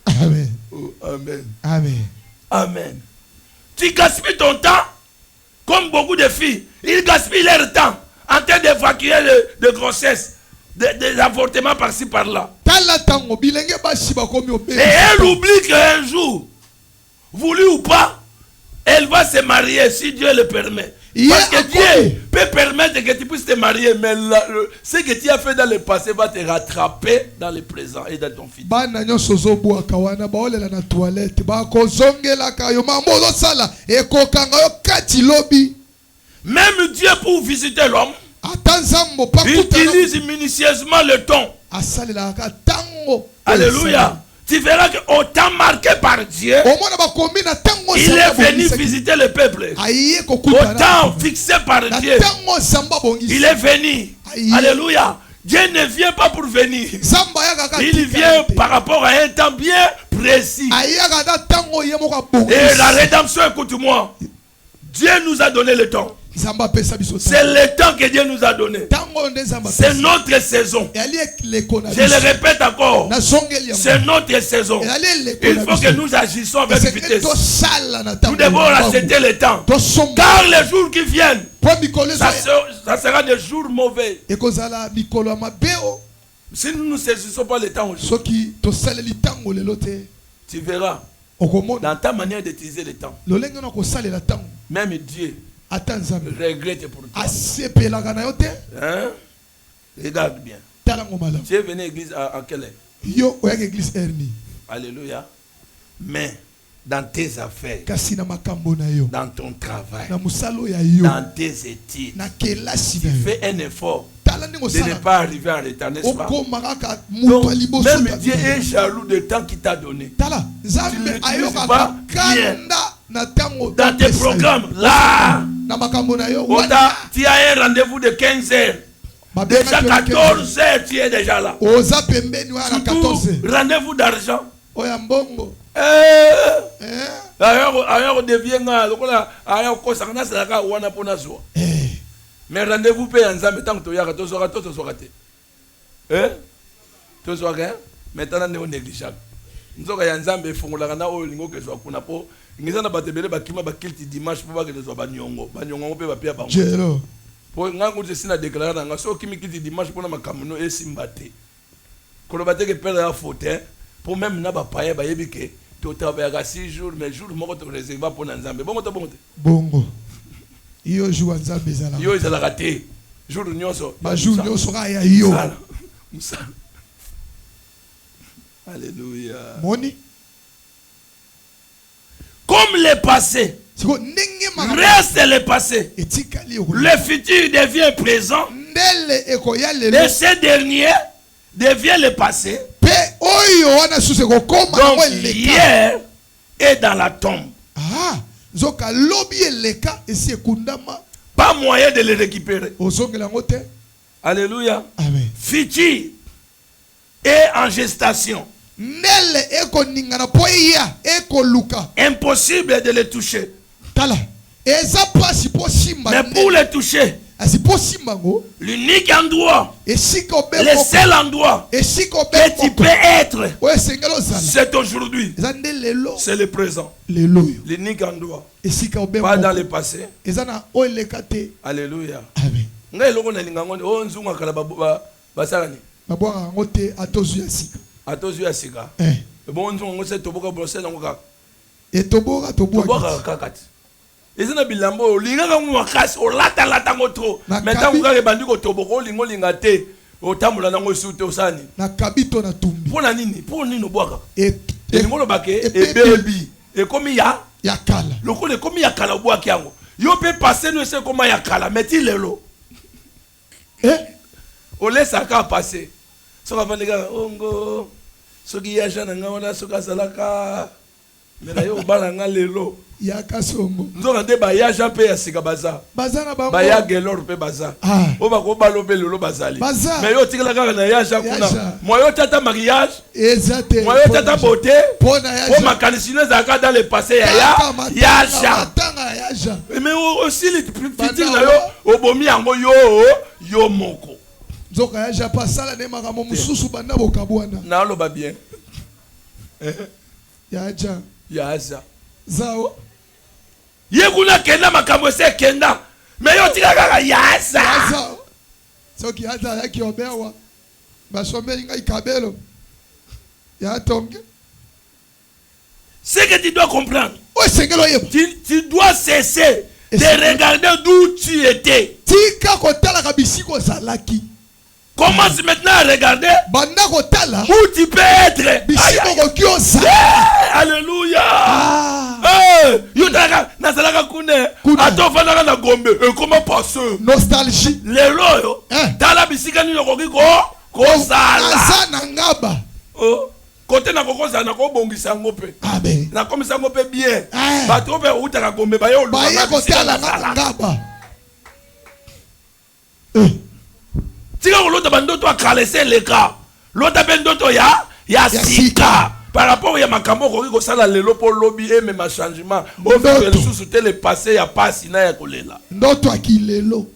Amen. Oh, amen. Amen. Amen. Tu gaspilles ton temps comme beaucoup de filles. Ils gaspillent leur temps en train d'évacuer de grossesse, des avortements par-ci par-là. Et elle oublie qu'un jour, voulu ou pas, elle va se marier si Dieu le permet. Parce que Dieu peut permettre que tu puisses te marier, mais ce que tu as fait dans le passé va te rattraper dans le présent et dans ton futur. Même Dieu pour visiter l'homme, utilise minutieusement le temps. Alléluia. Tu verras qu'au temps marqué par Dieu, il est venu visiter le peuple. Au temps fixé par Dieu, il est venu. Alléluia. Dieu ne vient pas pour venir. Il vient par rapport à un temps bien précis. Et la rédemption, écoute-moi. Dieu nous a donné le temps. C'est le temps que Dieu nous a donné. C'est notre saison. Je le répète encore. C'est notre saison. Il faut que nous agissons avec vitesse. Nous devons accepter le temps. Car les jours qui viennent, ça sera des jours mauvais. Si nous ne saisissons pas le temps aujourd'hui, tu verras dans ta manière d'utiliser le temps. Même Dieu regrette pour toi. Hein? Regarde bien. Tu es venu à l'église à quelle heure? Alléluia. Mais dans tes affaires, dans ton travail, dans tes études, tu fais un effort de ne pas arriver en retard, n'est-ce pas? Donc, même Dieu est jaloux du temps qu'il t'a donné. Tu ne l'utilises pas bien. Dans tes programmes, là, tu as un rendez-vous de 15 heures. Déjà 14 heures, tu es déjà là. Surtout, rendez-vous d'argent. Mais rendez-vous paye ensemble tant que tu as tout raté. Tout soit rien. Maintenant, nous négligeable. Nous avons un ensemble fongola na o lingo que soit kuna po. Ngizana batebele bakima bakilti dimanche pour que soit banyongo. Banyongo pe bapia bango. Jelo. Pour ngango je sina déclarer nga so kimi kilti dimanche pour na makamuno e simbate. Ko bate que perdre la faute pour même na ba paye ba yebike. Tu travailles 6 jours mais jour moko te réserver pour nzambe. Bongo to bongo. Bongo. Yo jour nzambe zala. Yo ezala raté. Jour nyonso. Ba jour nyonso ra ya yo. Musala. Alléluia. Moni. Comme le passé reste le passé, le futur devient présent et ce dernier devient le passé. Donc hier est dans la tombe. Pas moyen de le récupérer. Alléluia. Amen. Futur est en gestation. Impossible de le toucher. Mais pour le toucher, l'unique endroit, le seul endroit que tu peux être, c'est aujourd'hui. C'est le présent. L'unique endroit. Pas dans le passé. Alléluia. Atozu ya sika. Bon nzongo se toboka brosser na ngoka. Et toboka kakati. Ezana bilambo linga mu makasi o lata ngo tro. Maintenant ngoka ke bandi ko toboko lingo linga te. O tamula na ngo sute osani. Na kabito na tumbi. Pona nini? Pona nini obwaka? Et lingo lo bake e baby. E komi ya kala. Lokole komi ya kala obwaki yango. Yo pe passer no se koma ya kala meti lelo. O laisse ka passer. Soka vandega ongo soki ya jana nga wana soka salaka mena yo bala nga lelo Yaka songo. Nzonga nde bayaja pe ya sika baza. Baza na bango. Baya gelor pe baza. O ba ko balo pe lolo bazali. Mais yo tikala kaka na yaja kuna. Moi yo tata mariage. Exactement. Moi yo tata beauté. O makanisine zaka dans le passé ya yaja. Mais aussi les petits na yo obomi yango yo moko. Nzoka yaja pa sala ne makamo mususu banda bokabwana. Na loba bien. Yaja. Yaja. Zao. Yekuna kenda makambo se kenda. Mais yo tika kaka yaza. Soki yaza yaki obewa. Basomeli ngai kabelo. Ya tonge. Ce que tu dois comprendre. Tu dois cesser de regarder d'où tu étais. Commence maintenant à regarder où tu peux être. Alléluia. Comment passer? Nostalgie. Les loyaux. Dans la bisika ni côté na kokoza na ko bongisa ngope. Amen. Na komisa ngope bien. Bato be utaka gombe ba yo lu. Ba ye côté la ngaba. Tika ko lota bandoto akalese leka. Lota bendoto ya sika. Par rapport ya makambo ko sala lelo po lobby et même changement. Au fait le sous le passé ya passe na ya kolela. Ndoto akilelo.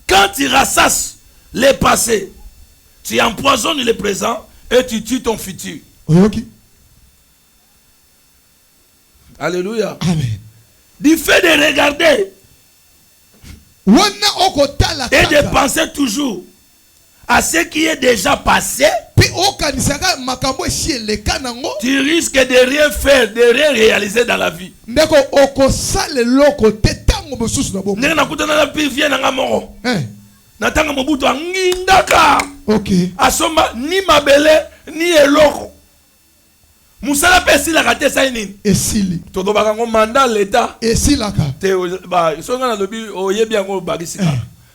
Quand tu rassasses le passé, tu empoisonnes le présent et tu tues ton futur. Okay. Alléluia. Amen. Du fait de regarder et de penser toujours à ce qui est déjà passé, tu risques de rien faire, de rien réaliser dans la vie. Natanga mobutu angindaka. Okay. Asoma ni mabele ni eloko. Musala pesi la kate sa nini? Esili. Todo bakango mandat l'état. Esilaka. Te ba songa na lobi oyebi yango bagisika.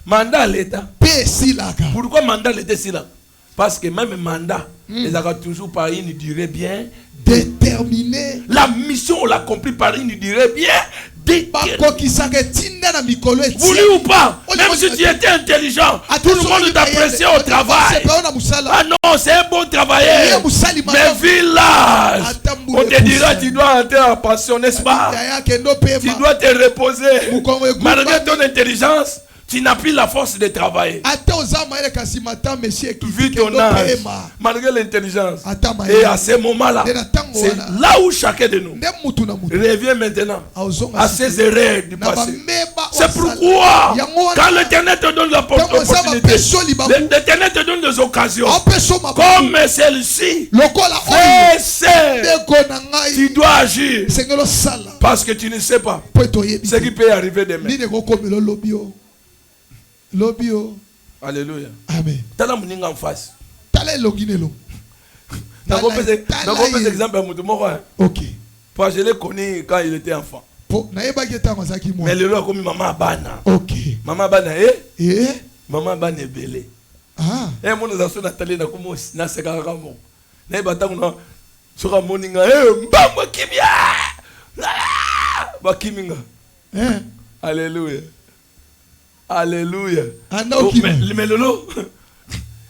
Mandat l'état. Pesilaka. Pourquoi mandat l'état sila? Parce que même mandat, ils ont toujours par une durée bien déterminée. La mission on l'accomplit par une durée bien déterminée. Voulu ou pas, même si tu étais intelligent, tout le monde t'appréciait au travail. Ah non, c'est un bon travailleur. Mais village, on te dira tu dois entrer en pension, n'est-ce pas? Tu dois te reposer. Malgré ton intelligence, tu n'as plus la force de travailler. Vu ton âge, malgré l'intelligence. Et à ce moment-là, c'est là où chacun de nous revient maintenant à ses erreurs du passé. C'est pourquoi, quand l'Éternel te donne l'opportunité, l'Éternel te donne des occasions, comme celle-ci, tu dois agir. Parce que tu ne sais pas ce qui peut arriver demain. Lobio. Alléluia. Amen. Tala muninga en face. Tala loginelo. D'accord, par exemple, ok. Parce que je l'ai connu quand il était enfant. Mais le lot comme maman bana. Ok. Maman bana maman bana belé. Ah. Et mon asso Nathalie na comme na seka kamo. Na batang na soka moninga mbamba kimia. Ba kiminga. Alléluia. Alléluia. Mais lolo.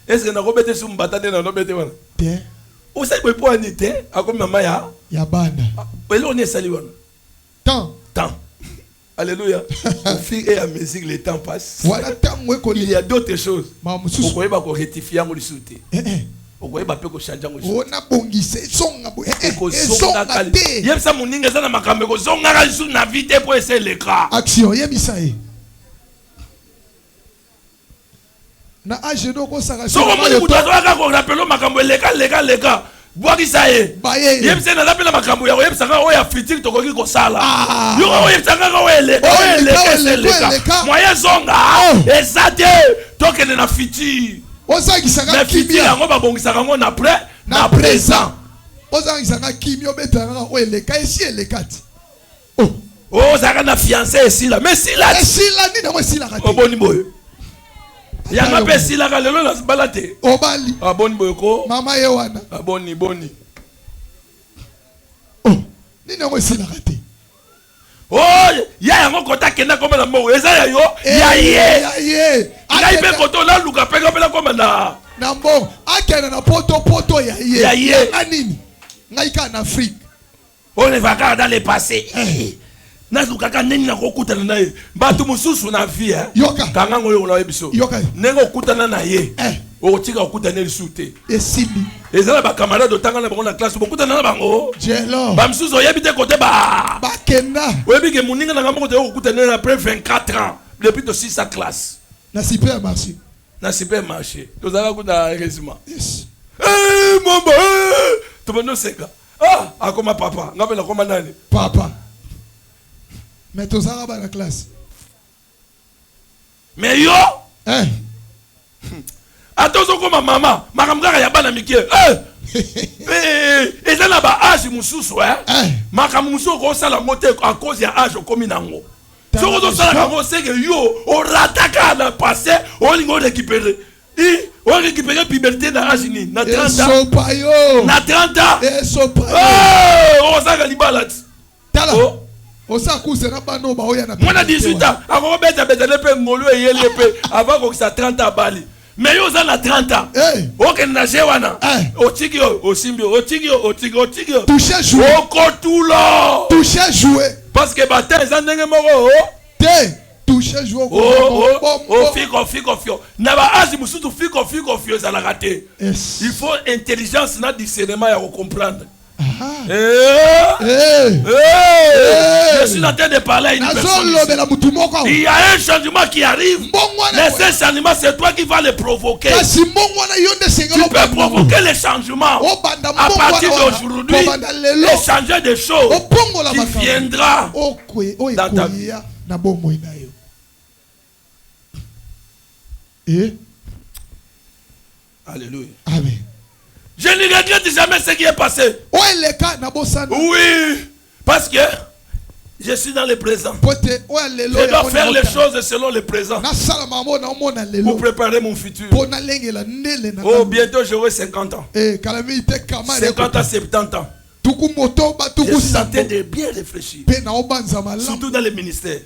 Est-ce que na robete sou mbatane na robete wana? Te. O sai boy po anite, akomi mama ya bana. Elo on est sali wana. Temps. Alléluia. Au fil et à mesure que le temps passe. Voilà temps il y a d'autres choses. Pourquoi pas rectifier en lisouté. Pourquoi pas ko changer en on a bongissé songa bo. Yebisa muninga sana makambe ko songa ka lisou na vite pour essayer le cas. Action yebisa na age do ko saka so ko moni mutazo aka ko rappelo makambo leka bwakisa ye yebisa na lapela makambo ya yebisa ka oya fitik to koki ko sala yo ko yebisa ka ko eleka moyen zonga ezate tokene na fiti ozangisaka kimia yango babongisaka ngo na présent ozangisaka kimio betanga ko eleka esi elekati zaka na fiancé esila mais sila ni na mo sila kati oboni boyo yanga pe sila ka lelo na balate obali aboni boyo ko mama ye wana aboni Oh, il y a un contact qui est comme la mort. Et ça, yo, il fait koto là, Luka pega pela comme na. Nambo, akena na poto ya nini? Ngaika na Afrique. On ne va pas dans le passé. Na Luka ka nini na kokutana na ye. Batu mususu na vie. Yoka. Kanga ngoyo na ebiso. Yoka. Nengo kutana na ye. O tika okutana le sute. Esimi. Ezala ba camarade otanga na bango na classe bokutana na bango. Jelo. Ba mususu yebite côté ba. Bakena. Oyebi ke muninga na ngambo côté okutana après 24 ans depuis de 6 à classe. Na supermarché. Na supermarché. Tozala kuta résumé. Yes. Mambo. Tu me non seka. Ah, akoma papa. Ngapela koma nani? Papa. Mais tozala ba na classe. Mais yo. Attention comme maman, makamgara ya bana mikie. Eza na ba âge mususu makamususu ko sala mote à cause ya âge komi nango. Soko to sala kango seke yo o rataka na passé o lingo récupérer. On récupérer puberté na âge ni na 30 ans. Na 30 ans. Oh, saka libala. Tala. O sa kusa na bano ba oya na. Mwana 18 ans, ako beta lepe ngolo eyele pe avant ko sa 30 ans bali. Mais yo za na 30 ans. Ok na jewana. Otigio, osimbio, otigio. Toucher jouer. Okotulo. Toucher jouer. Parce que bata za ndenge moko. Te. Toucher jouer. Fiko. Na ba azi musutu fiko za la raté. Il faut intelligence na discernement ya comprendre. Je suis en train de parler à une personne. Il y a un changement qui arrive. Mais ce changement, c'est toi qui vas le provoquer. Tu peux provoquer le changement à partir d'aujourd'hui et changer des choses qui viendra dans ta vie. Alléluia. Amen. Je ne regrette jamais ce qui est passé. Oui, parce que je suis dans le présent. Je dois faire les choses selon le présent pour préparer mon futur. Oh, bientôt j'aurai 50 ans. 50 ans, 70 ans. Je suis en train de bien réfléchir. Surtout dans le ministère.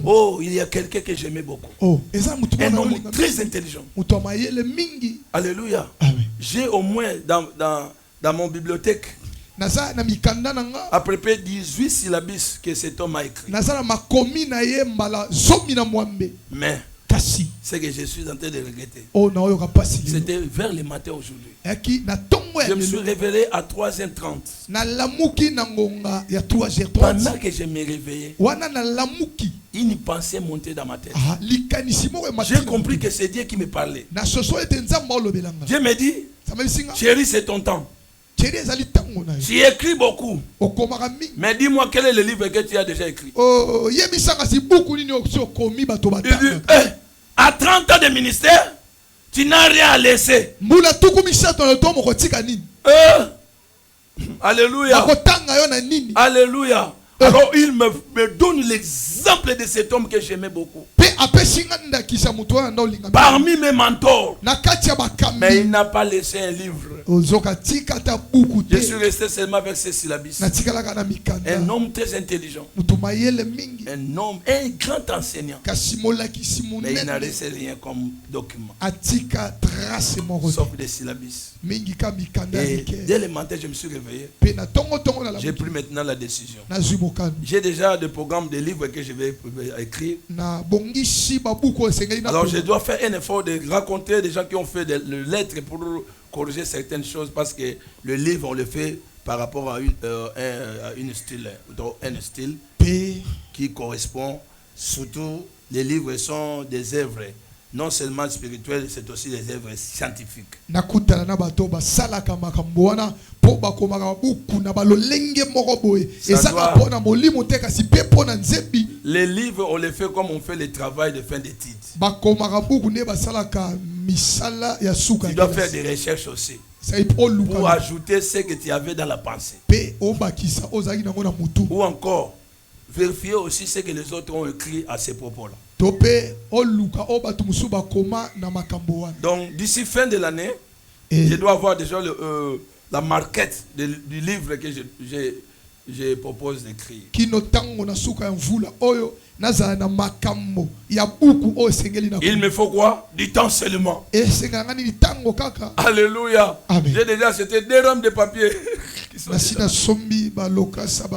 Oh, il y a quelqu'un que j'aimais beaucoup. Un homme très intelligent. Alléluia. J'ai au moins dans mon bibliothèque à peu près 18 syllabes que cet homme a écrit. Mais ce que je suis en train de regretter, c'était vers le matin aujourd'hui. Je me suis réveillé à 3h30. Pendant que je me réveillais, une pensée montait dans ma tête. J'ai compris que c'est Dieu qui me parlait. Dieu me dit, chérie, c'est ton temps. Tu écris beaucoup. Mais dis-moi quel est le livre que tu as déjà écrit. Il dit, à 30 ans de ministère, tu n'as rien à laisser. Alléluia. Alléluia. Alors il me donne l'exemple de cet homme que j'aimais beaucoup. Parmi mes mentors. Mais il n'a pas laissé un livre. Je suis resté seulement avec ces syllabes. Un homme très intelligent. Un homme, un grand enseignant. Mais il n'a laissé rien comme document. Sauf des syllabes. Et dès le matin, je me suis réveillé. J'ai pris maintenant la décision. J'ai déjà des programmes de livres que je vais écrire. Alors je dois faire un effort de rencontrer des gens qui ont fait des lettres pour corriger certaines choses, parce que le livre on le fait par rapport à un style qui correspond. Surtout les livres sont des œuvres non seulement spirituelles, c'est aussi des œuvres scientifiques. Les livres, on les fait comme on fait le travail de fin d'études. Tu dois faire des recherches aussi pour ajouter ce que tu avais dans la pensée. Ou encore vérifier aussi ce que les autres ont écrit à ces propos-là. Donc d'ici fin de l'année, je dois avoir déjà la marquette du livre que je propose d'écrire. Il me faut quoi? Du temps seulement. Alléluia. J'ai déjà acheté 2 rames de papier.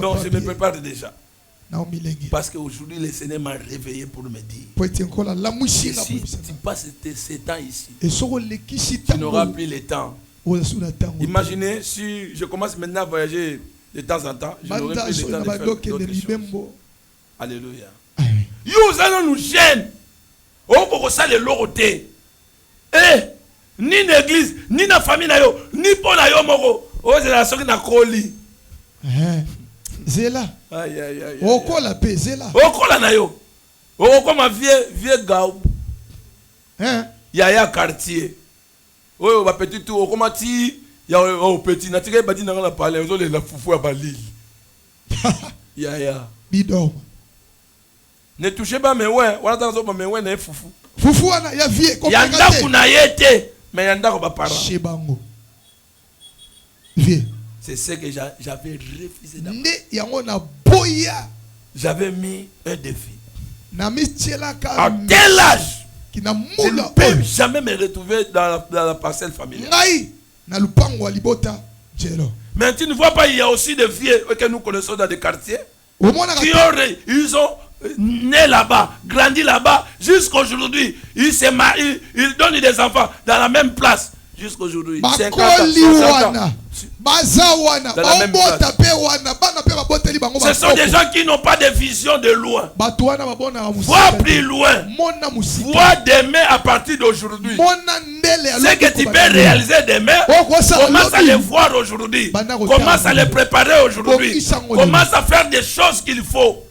Donc je me prépare déjà. Parce qu'aujourd'hui, le Seigneur m'a réveillé pour me dire, si tu passes ces temps ici, tu n'auras plus le temps. Imaginez si je commence maintenant à voyager de temps en temps, je n'aurai plus le temps de faire d'autres choses. Alléluia. Vous allez nous gêner. On peut ça le loroté. Ni l'église, ni la famille, ni pour la yomoro. Oh, c'est la soeur qui n'a croli. Zéla. Aïe, aïe, aïe. Oko la paix, Zéla. Oko la nayo. Oko ma vieux gaou. Yaya quartier. Oh, ma petit tour. Oko ma ti. Oh, petit. Na tige badi na la parler. Ozo la foufou à Bali. Yaya. Bidom. Ne touchez pas mes ouais. Voilà dans zo mes ouais na foufou. Foufou ana ya vie. Yanda kuna yete. Mais yanda ko ba parent. Chebango. Vie. C'est ce que j'avais refusé d'abord. J'avais mis un défi. À tel âge, je ne peux jamais me retrouver dans la parcelle familiale. Mais tu ne vois pas, il y a aussi des vieux que nous connaissons dans des quartiers. Ils ont né là-bas, grandi là-bas, jusqu'aujourd'hui. Ils se marient, ils donnent des enfants dans la même place. Jusqu'aujourd'hui, 50 ans, 60 ans. Ce sont des gens qui n'ont pas de vision de loin. Vois plus loin. Vois demain à partir d'aujourd'hui. Ce que tu peux réaliser demain, commence à les voir aujourd'hui. Commence à les préparer aujourd'hui. Commence à faire des choses qu'il faut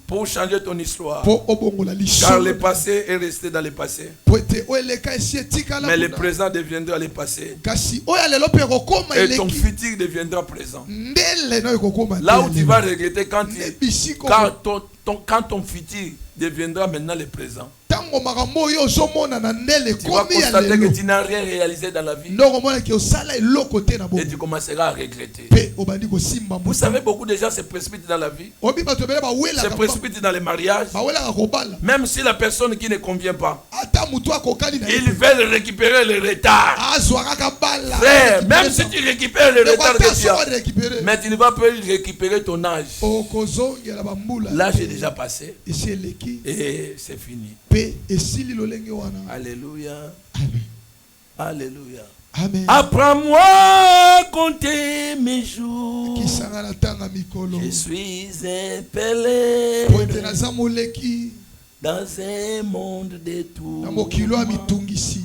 pour changer ton histoire. Car le passé est resté dans le passé. Mais le présent deviendra le passé. Et ton futur deviendra présent. Là où tu vas regretter quand ton futur deviendra maintenant le présent. Tu vas constater que tu n'as rien réalisé dans la vie. Et tu commenceras à regretter. Vous savez, beaucoup de gens se précipitent dans la vie. Se précipitent dans les mariages. Même si la personne qui ne convient pas, ils veulent récupérer le retard. Frère, même si tu récupères le retard que tu as, mais tu ne vas pas récupérer ton âge. L'âge est déjà passé. Et c'est fini. Alléluia. Alléluia. Amen. Apprends-moi à compter mes jours. Je suis un pèlerin dans un monde de tout.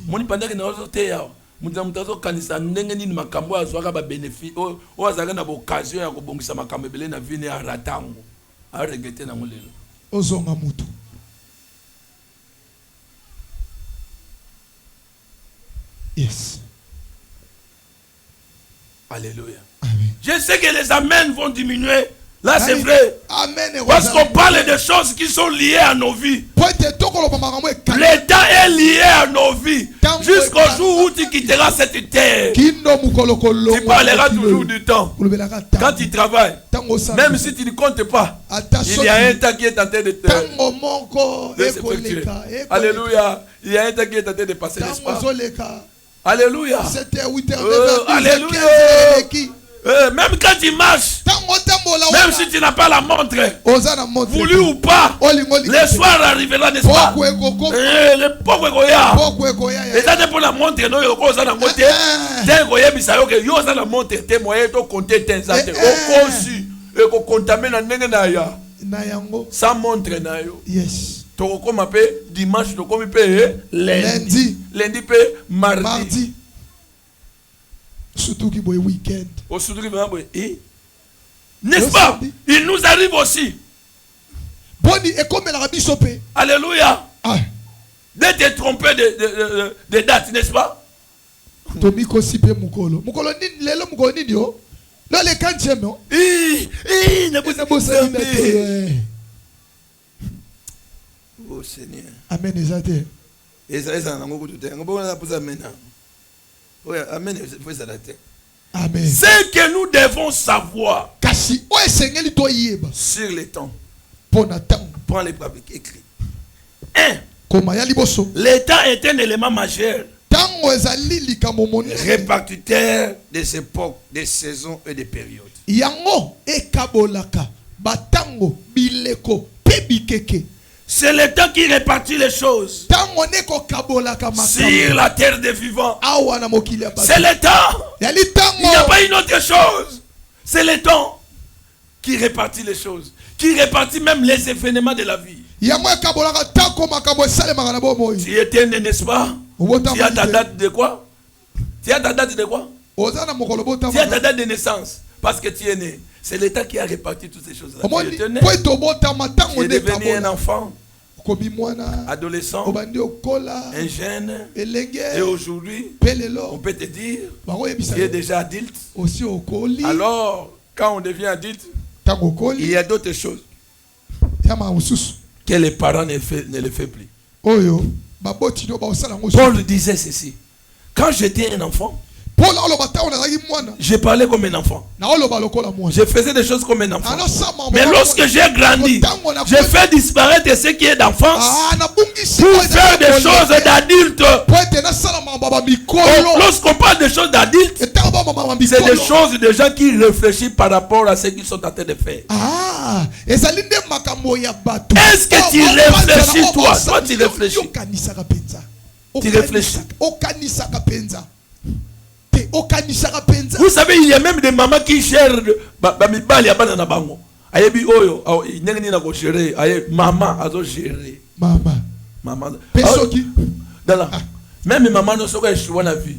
Mon pendant que nous sommes mutazo kanisa ndenge nini makambo azwaka ba bénéfice o azaka na occasion ya kobongisa makambo ebele na vie ya ratango a regretter na molelo ozonga mutu. Yes. Alléluia. Amen. Je sais que les amens vont diminuer. Là, c'est vrai. Amen. Parce qu'on parle de choses qui sont liées à nos vies. L'État est lié à nos vies. Jusqu'au jour où tu quitteras cette terre. Tu parleras toujours du temps. Quand tu travailles, même si tu ne comptes pas, il y a un temps qui est en train de s'effectuer. Alléluia. Il y a un temps qui est en train de passer, n'est-ce pas? Alléluia. Alléluia. Même quand tu marches, même si tu n'as pas la montre, voulu ou pas, le soir arrivera, n'est-ce pas? Le pauvre goya. Et ça, c'est pour la montre. Non, il y a la montre. T'es goya, mais ça y est, il y a la montre. T'es moyen de compter tes actes. Au conçu, et qu'on contamine la nègre naya. Sans montre nayo. Yes. Tu comme appelé dimanche, tu comme lundi. Lundi, mardi. Surtout qu'il y a week-end. N'est-ce pas? Il nous arrive aussi. Alléluia. De te tromper de date, n'est-ce pas? Oh Seigneur. Amen. Et ça, amen, il faut s'adapter. Amen. Ce que nous devons savoir Kasi o esengeli to yeba sur les temps. pona tango. Prends les papiers écrits. 1. Koma ya liboso. Le temps est un élément majeur. Tango ezali likambo monene. Répartiteur des époques, des saisons et des périodes. Yango ekabolaka batango bileko pe bikeke. C'est le temps qui répartit les choses Tango neko kabolaka sur la terre des vivants. awa na mokili ya bato. C'est le temps. Yali Il n'y a tango. pas une autre chose. C'est le temps qui répartit les choses, qui répartit même les événements de la vie. Yango ekabolaka tango makambo esalemaka na bomoi. Tu étais né, n'est-ce pas? Tu as ta date de quoi? Tu as ta date de quoi? Oza na mokolo botama. Tu as ta date de naissance parce que tu es né. C'est l'État qui a réparti toutes ces choses-là. Tu es né. Tu es devenu un enfant, adolescent, un jeune. Et aujourd'hui, on peut te dire, tu es déjà adulte. Alors, quand on devient adulte, il y a d'autres choses que les parents ne le font plus. Paul disait ceci. Quand j'étais un enfant, je parlais comme un enfant. Je faisais des choses comme un enfant. Mais lorsque j'ai grandi, j'ai fait disparaître ce qui est d'enfance pour faire des choses d'adultes. Lorsqu'on parle des choses d'adultes, c'est des choses de gens qui réfléchissent par rapport à ce qu'ils sont en train de faire. Est-ce que tu réfléchis, toi? Toi, tu réfléchis. Tu réfléchis. Vous savez, il y a même des mamans qui gèrent maman a géré. Maman. Même maman ne saurait jouer la vie.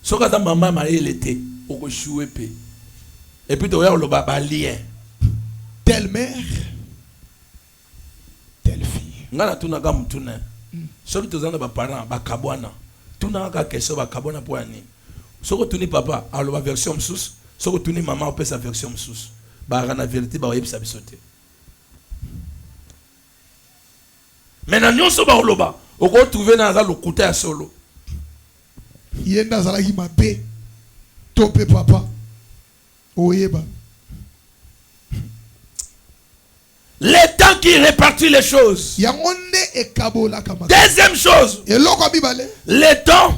Ce que ta maman m'a été au jouer. Et puis tu as le lien. Telle mère, telle fille. Ngana tuna gamu tuna. Soki tozana ba parents ba kabwana. Tuna ka question ba kabwana po ani. Soko tuni papa aloba version msusu, soko tuni maman opé sa version msusu. Ba rana vérité ba yebisa bisote. Maintenant nyonso ba oloba, oko trouver na za lokuta ya solo. Yenda zalaki mabe. Tope papa. Oyeba. Le temps qui répartit les choses. Deuxième chose. Le temps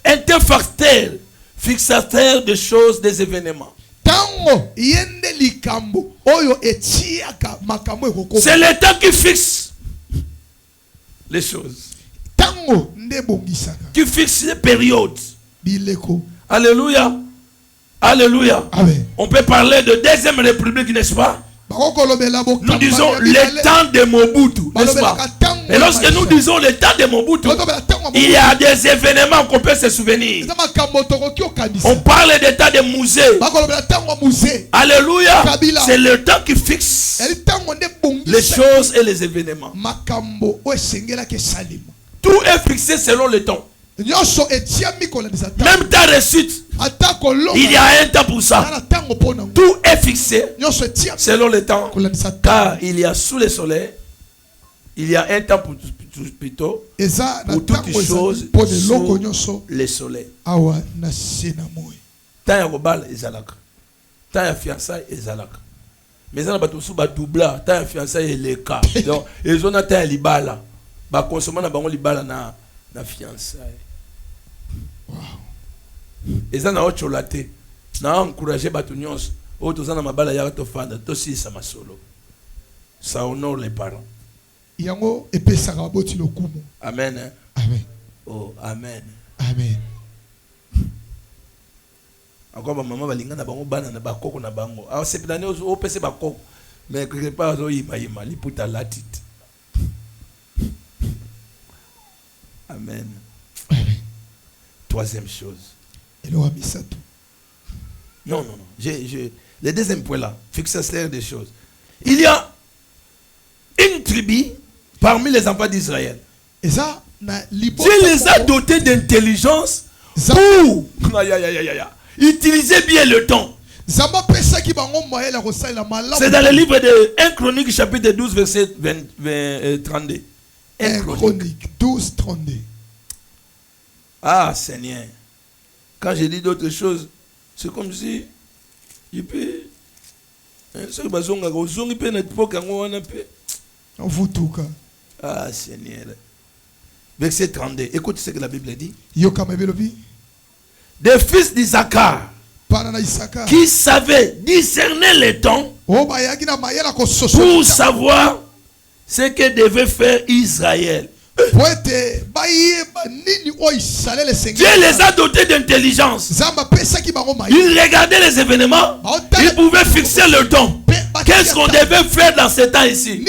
est un facteur fixateur des choses, des événements. C'est le temps qui fixe les choses. Qui fixe les périodes. Alléluia. Alléluia. Amen. On peut parler de deuxième république, n'est-ce pas? Nous disons le temps de Mobutu, n'est-ce pas? Et lorsque nous disons le temps de Mobutu, il y a des événements qu'on peut se souvenir. On parle des temps de musée. Alléluia. C'est le temps qui fixe les choses et les événements. Tout est fixé selon le temps. Même ta réussite, il y a un temps pour ça. Tout est fixé selon le temps. Car il y a sous le soleil, il y a un temps pour toutes les choses sous le soleil. Tant ya kobala ezalaka. Tant ya fiançailles ezalaka. Mais ça n'a pas tout sous doubla. Tant ya fiançailles eleka. Donc ils ont tant ya libala. Ba consommer na bango libala na fiançailles. Et ça n'a pas cholaté. N'a encouragé Batunios. Autres en mabala ya to fanda. To si ça masolo. Ça honore les parents. Yango epesaka boti lokumu. Amen. Hein? Amen. Oh, amen. Amen. Encore maman balinga na bango bana na bakoko na bango. Ah c'est plane au pese bakoko. Mais quelque part zo yima liputa latite. Amen. Amen. Troisième chose. Non. Le deuxième point là, fixateur des choses. Il y a une tribu parmi les enfants d'Israël. Dieu les a dotés d'intelligence pour utiliser bien le temps. C'est dans le livre de 1 Chronique chapitre 12 verset 32. 1 Chronique 12, 32. Ah Seigneur. Quand je dis d'autres choses, c'est comme si il peut. Ah Seigneur. Verset 32. Écoute ce que la Bible dit. Des fils d'Isaacar qui savaient discerner les temps pour savoir ce que devait faire Israël. Dieu les a dotés d'intelligence. Ils regardaient les événements. Ils pouvaient fixer le temps. Qu'est-ce qu'on devait faire dans ce temps ici?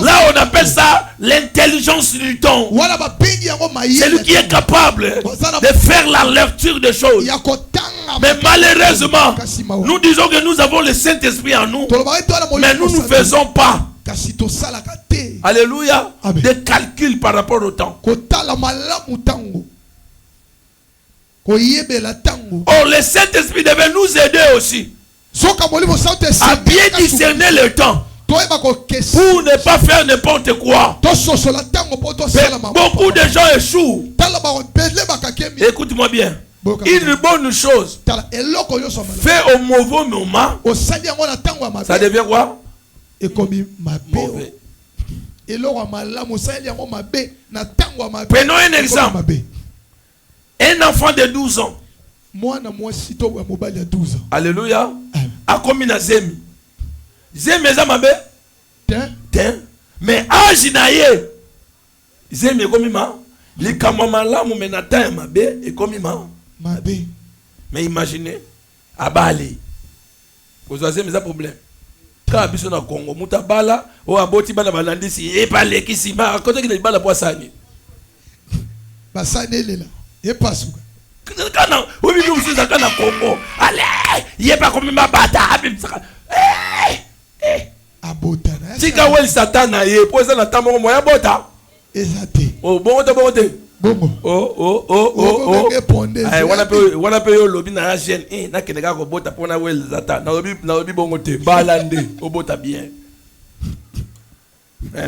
Là, on appelle ça l'intelligence du temps. C'est lui qui est capable de faire la lecture des choses. Mais malheureusement, nous disons que nous avons le Saint-Esprit en nous, mais nous ne faisons pas. Alléluia. Des calculs par rapport au temps. Oh, le Saint-Esprit devait nous aider aussi à bien discerner le temps pour ne pas faire n'importe quoi. Beaucoup de gens échouent. Écoute-moi bien. Une bonne chose fait au mauvais moment, ça devient quoi? Mauvais. Prenons un exemple. Un enfant de 12 ans. Alléluia. A commis na zemi. Zemi eza mabe? Ten. Mais âge na ye. Zemi commis ma. Les kamamala mu menata mabe et commis ma. Mabe. Mais imaginez, à Bali. Vous avez mes problèmes. Quand biso na Congo, mutabala o aboti bana balandisi e pale kisima côté ki bala poisani. Basane lela. E pasuka. Kana o bi nous ça kana Congo. Allez, yé pas comme ma bata abimsaka. Abotana. Tika wel satana ye poisa na tamo moya bota. Ezate. Oh bongo. Oh. Wana pe yo lobi na chaîne na keneka ko bota pona wel zata. Na obi bongo te balande o bota bien.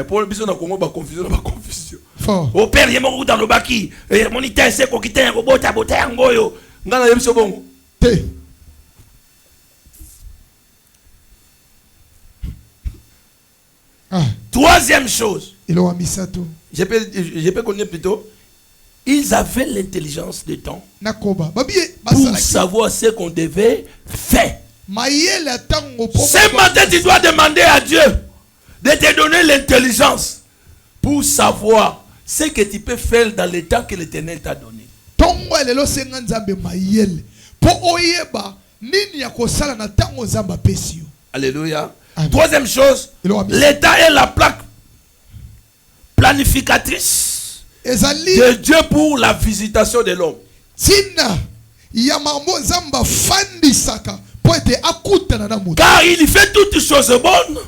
Pour biso na Congo ba confusion. Au père yemo ko dans le baki. Monita c'est ko kiteng ko bota ngoyo. Ngana yebiso bongo. Te. Troisième chose. Je peux connaître plutôt. Ils avaient l'intelligence du temps pour savoir ce qu'on devait faire. Ce matin, tu dois demander à Dieu de te donner l'intelligence pour savoir ce que tu peux faire dans le temps que l'Éternel t'a donné. Alléluia. Troisième chose, l'État est la plaque planificatrice de Dieu pour la visitation de l'homme. Car il fait toutes choses bonnes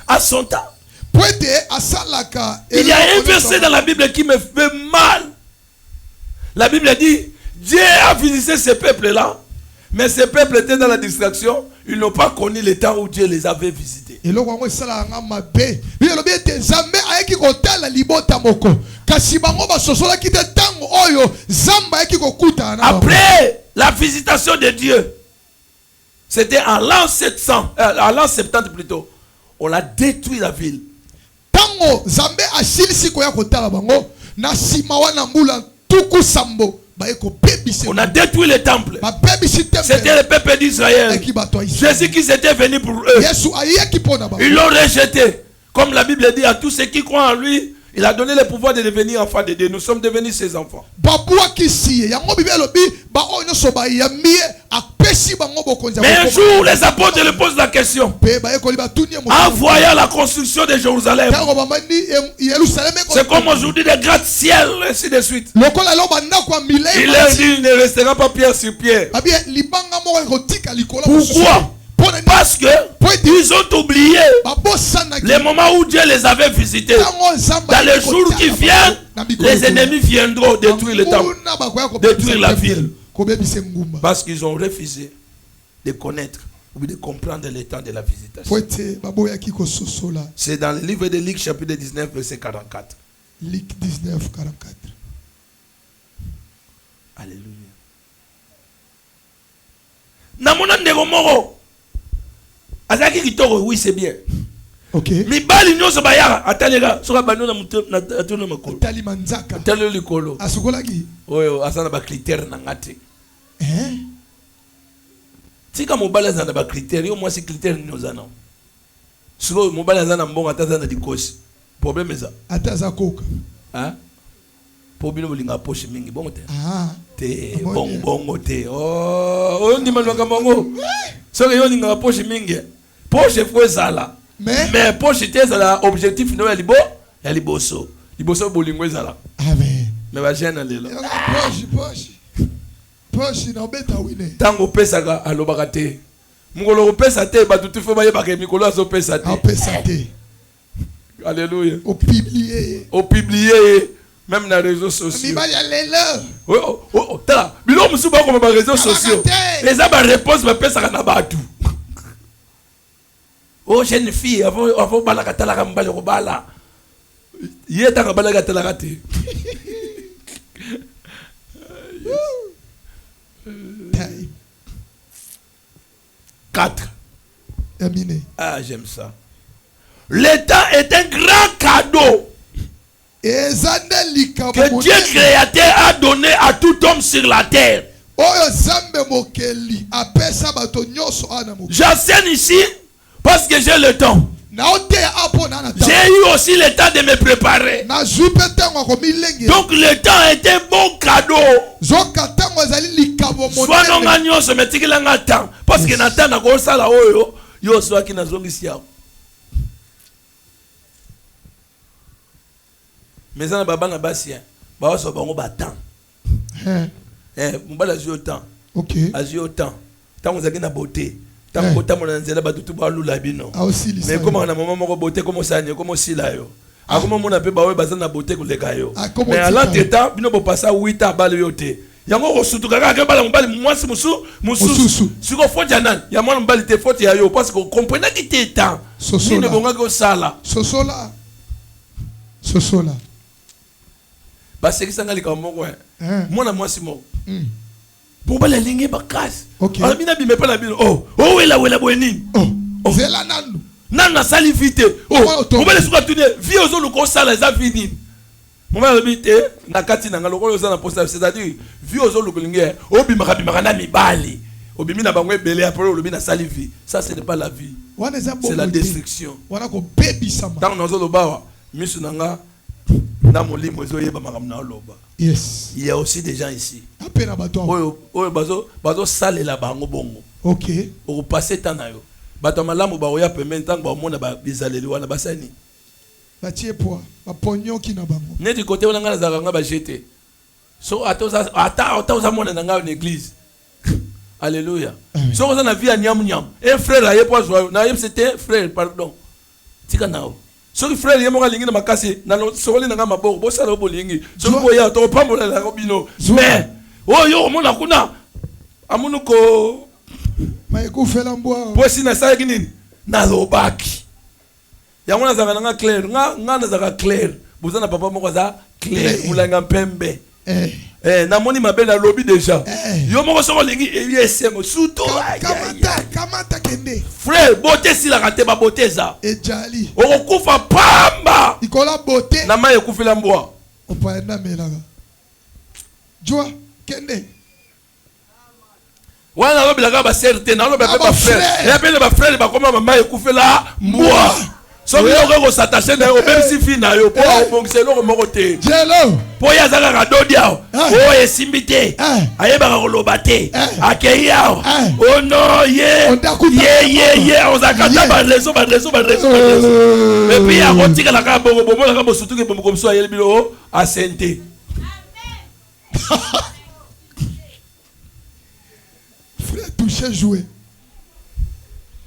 à son temps. Il y a un verset dans la Bible qui me fait mal. La Bible dit, Dieu a visité ce peuple-là, mais ce peuple était dans la distraction. Ils n'ont pas connu le temps où Dieu les avait visités. Après la visitation de Dieu, c'était en l'an 700, en l'an 70 plutôt, on a détruit la ville. On a détruit le temple. C'était le peuple d'Israël. Jésus qui était venu pour eux. Ils l'ont rejeté. Comme la Bible dit à tous ceux qui croient en lui, il a donné le pouvoir de devenir enfants de Dieu. Nous sommes devenus ses enfants. Mais un jour, les apôtres lui posent la question. En voyant la construction de Jérusalem, c'est comme aujourd'hui des gratte-ciel, ainsi de suite. Il leur dit, il ne restera pas pierre sur pierre. Pourquoi? Parce que ils ont oublié les moments où Dieu les avait visités. Dans les jours qui viennent, les ennemis viendront détruire le temple, détruire la ville. Parce qu'ils ont refusé de connaître ou de comprendre le temps de la visitation. C'est dans le livre de Luc chapitre 19 verset 44. Luc 19, 44. Alléluia. na mona ndeko moko azaki kitoko, oui c'est bien. OK. Mibali nyoso bayaka atalega soka bano na muto na atuna makolo. Atali manzaka. Atali likolo. Asukolaki. Oyo asana ba critère na ngati. Tika mobali azana ba critère, yo moi c'est critère nyozana. Siko mobali azana mbonga atazana dikosi. Problème ça. Ataza koka. Hein? Pour bino bolinga poche mingi bongo te. Te Amoni. bongo te. Oh, on dit malwaka bongo. Soki yo linga poche mingi. Poche fwe sala. Mais poche te sala objectif no ya liboso. Liboso bolingo ezala. Amen. Mais ba jeune lelo. Poche na beta wine. Tango pesaka alobaka te. Mukolo pesa te ba tutu fo ba yebaka mikolo azo pesa te. Pesa te. Alléluia. Au publier. Même dans les réseaux sociaux. Mibali alela. Tala, bilo musuba ko ba réseaux sociaux. Les aba réponse ba pesa na batu. Oh jeune fille, avant bala katala ka mbali ko bala. Yeta ka bala katala kate. 4. Ah, j'aime ça. L'état est un grand cadeau que Dieu créateur a donné à tout homme sur la terre. J'enseigne ici parce que j'ai le temps. J'ai eu aussi le temps de me préparer. Donc le temps est un bon cadeau. Soit non gagnons ce métier qu'il a temps. Parce que Nathan n'a pas ça là haut. Yo soit qui n'a pas ici. Mais ça n'a pas de basien. Bah ça va on battant. Mon bal a joué autant. OK. A joué autant. Tant vous avez na beauté. Tant que tant mon anzela ba tout ba lula bino. Mais comment on a maman moko beauté comme ça ni comme si là yo. A comment mon appelle ba ba na beauté ko leka yo. Mais à l'entretemps bino bo passer 8 ans ba le yote. Yango ko sutu kaka ke bala mbali mwasi musu. Siko faute yanan. Ya mwana mbali te faute ya yo parce que comprenez qui te temps. Ni ne bonga ko sala. Sosola. Parce que ça ngali ka moko. Mwana mwasi moko. Pour bala lingi ba casse. Alors bina bi me pas la bino. Oh wela bweni. Oh zela nanu. Nana sali vite. Oh bala suka tune vie ozo ko sala za fini. Moma habité na kati na ngalo ko na posta, c'est-à-dire vie ozo lukulingi obimaka na mibali. Obimi na bangwe belé après obi na sali vie. Ça ce n'est pas la vie. C'est la destruction. Wana ko bebisama. Tant nozo lobawa misu nanga. Yes. Il y a aussi des gens ici. Bazo sale la bango bongo. OK. Au passer temps na yo. Bato malamu ba oya pembe tant ba mona ba bizaleli wana basani. Ba tie poa, ba pognon ki na bango. Ne du côté wana ngana za nga ba jeter. So ata oza mona na nga en église. Alléluia. So oza na vie ya nyam. Un frère aye poa na yem c'était frère pardon. Tika nao. Soki frère yemoka lingi na makasi na sokoli na ngama boko bo sala bolingi soki boya to pambola la robino mais yo mona kuna amunuko maiko fela mbwa posi na sa kinini na lobaki ya mona zaka nga clair nga na zaka clair bozana papa moko za clair mulanga pembe na moni mabela lobby déjà yo moko soko lingi esengo suto kamata kende frère beauté si la raté ba beauté za ejali okufa pamba ikola beauté na maye kufila mbwa opaenda melaka joa kende wana lobilaka ba certain na lobe ba frère et appelle ba frère ba koma maye kufila mbwa so yo ko s'attacher na yo même si fina yo po obongise lo moko te jelo po ya zaka ka dodia o esimbite ayeba ka koloba te akeya oh no ye on zakata ba leso et puis ya kotika la ka bongo la ka bosutu ke bongo so ayeli bilo asente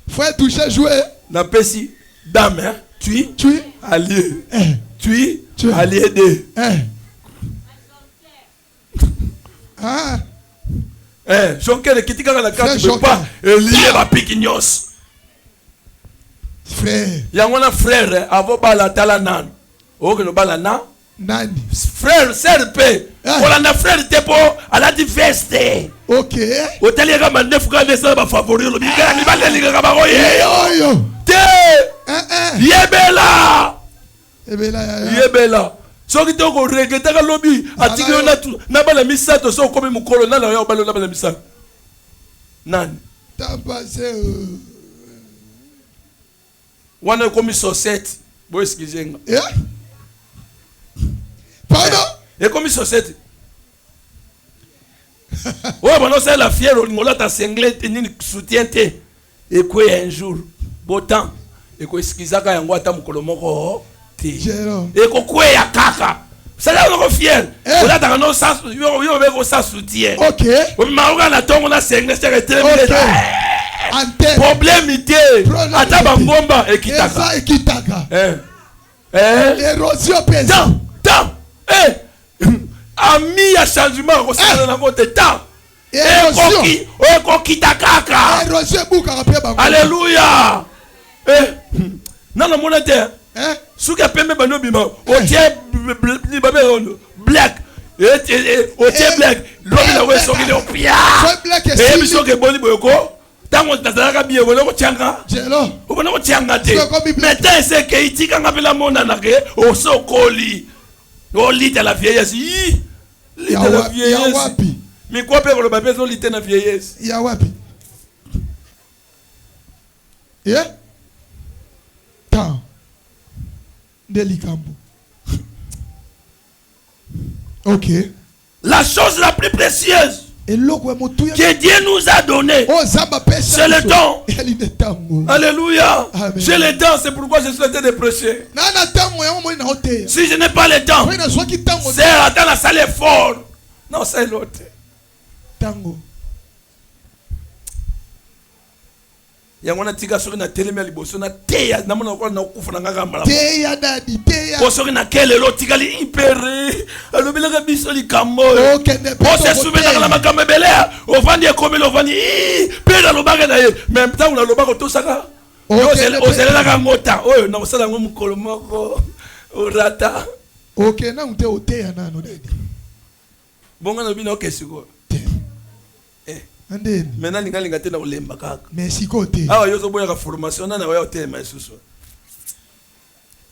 frère toucher jouer na pesi dame hein tu allié tu allié de jonque de kitika na carte de pas lié ba piquignos frère ya ngona frère avo bala tala nan o ke no bala na Nani? Frère, sœur paix. On a frère Tepo, elle a dit veste. Ok. Hôtel y a comme 9 grands descendants ma favori. Le bigard, il va aller les gars. Yo. Te. Yebela. Yebela. So qui t'ont regretté que lobby. Atiki on a tout. N'a pas la missa. To so comme mon colonel là, on va la missa. Nani. T'as passé. On a commis société. Bon excusez-moi. Pardon? Et comme société. Ouais, bon, c'est la fière, on l'a ta singlet, ni soutien te. Et quoi un jour, beau temps. Et quoi excusez quand on voit ta moukolomoko te. Et quoi ya kaka. Ça là on est fier. On a dans nos sens, yo avec ça soutien. Ok. On m'a regardé on a singlet, c'est très bien. Problème idée. Ataba ngomba et kitaka. Et kitaka. Érosion pesante. Ami à changement on dans votre temps. Alléluia. Non non mon terre. Souka pembe bano bima. O tie black. O tie black. Lobi na we soki le opia. Et biso ke boni boyoko. Tango tazalaka bien wona ko tianga. Jelo. O bona ko tianga te. Maintenant c'est que itika ngapela mona na ke o sokoli. O lit de la vieillesse. Lit de la vieillesse. Mais quoi peut le papier sur lit de la vieillesse? Ya wapi? Tant. Delikambo. Ok. La chose la plus précieuse que Dieu nous a donné, c'est le temps. Alléluia. J'ai le temps, c'est pourquoi je souhaitais de prêcher. Si je n'ai pas le temps, c'est attends la salle est fort. Non, c'est l'autre. Yangona tika soki na telemi ya liboso na teya na mona ko na kufa na ngaka mbala teya dadi teya ko soki na kele lo tika li impere alobela ka biso li kamoyo o se soumena na makambe belea o vandi ekomelo vandi pela lo baga na ye même temps na lo baga to saka o se la ka ngota oyo na osala ngo mukolo moko o rata OK na unte o teya nano dadi bonga na bino kesiko maintenant linga te na olemba kaka merci côté ah yo zo boya ka formation na wa hotel mais susu.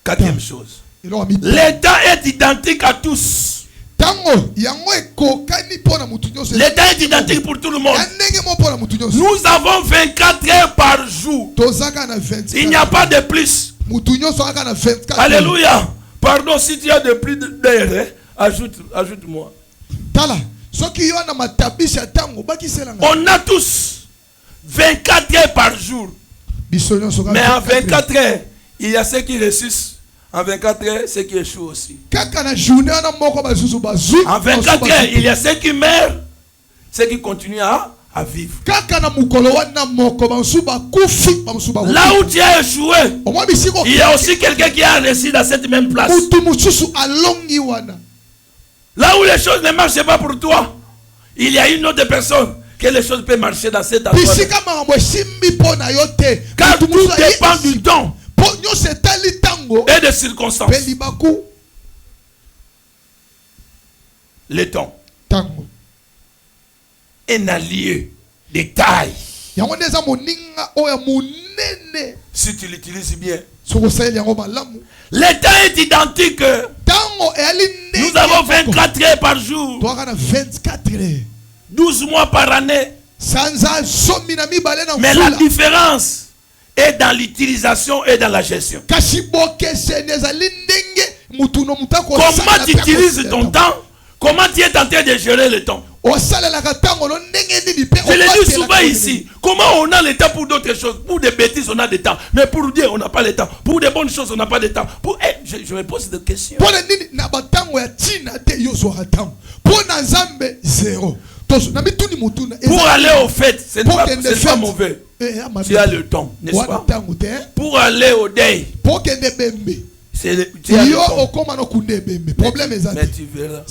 Quatrième chose, le temps est identique à tous. Le temps est identique pour tout le monde. Nous avons 24 heures par jour. Il n'y a pas de plus. Alléluia. Pardon, si tu as de plus d'heures, ajoute-moi. On a tous 24 heures par jour. Mais en 24 heures, il y a ceux qui réussissent. En 24 heures, ceux qui échouent aussi. En 24 heures, il y a ceux qui meurent, ceux qui continuent à vivre. Là où tu as échoué, il y a aussi quelqu'un qui a réussi dans cette même place. Là où les choses ne marchent pas pour toi, il y a une autre personne que les choses peuvent marcher dans cette endroit. Car tout dépend du temps et des circonstances. Le temps. Un allié de taille. Si tu l'utilises bien. Le temps est identique. Nous avons 24 heures par jour. 12 mois par année. Mais la différence est dans l'utilisation et dans la gestion. Comment tu utilises ton temps? Comment tu es en train de gérer le temps? Je le dis souvent ici. Comment on a le temps pour d'autres choses? Pour des bêtises, on a le temps. Mais pour Dieu, on n'a pas le temps. Pour des bonnes choses, on n'a pas le temps. Je me pose des questions. Pour aller au fait, ce n'est pas mauvais. Tu as le temps, n'est-ce pas? Pour aller au deuil, C'est le problème mais tu verras.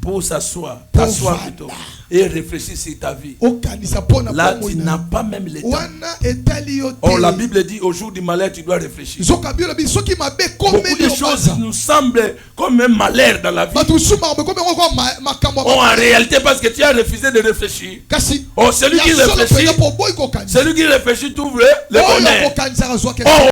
Pour s'asseoir, plutôt, et réfléchir sur ta vie. Là, tu n'as pas même le temps. Oh, la Bible dit au jour du malheur, tu dois réfléchir. Beaucoup de choses nous semblent comme un malheur dans la vie. Oh, en réalité, parce que tu as refusé de réfléchir. Oh, celui qui réfléchit trouve le bonheur. Oh,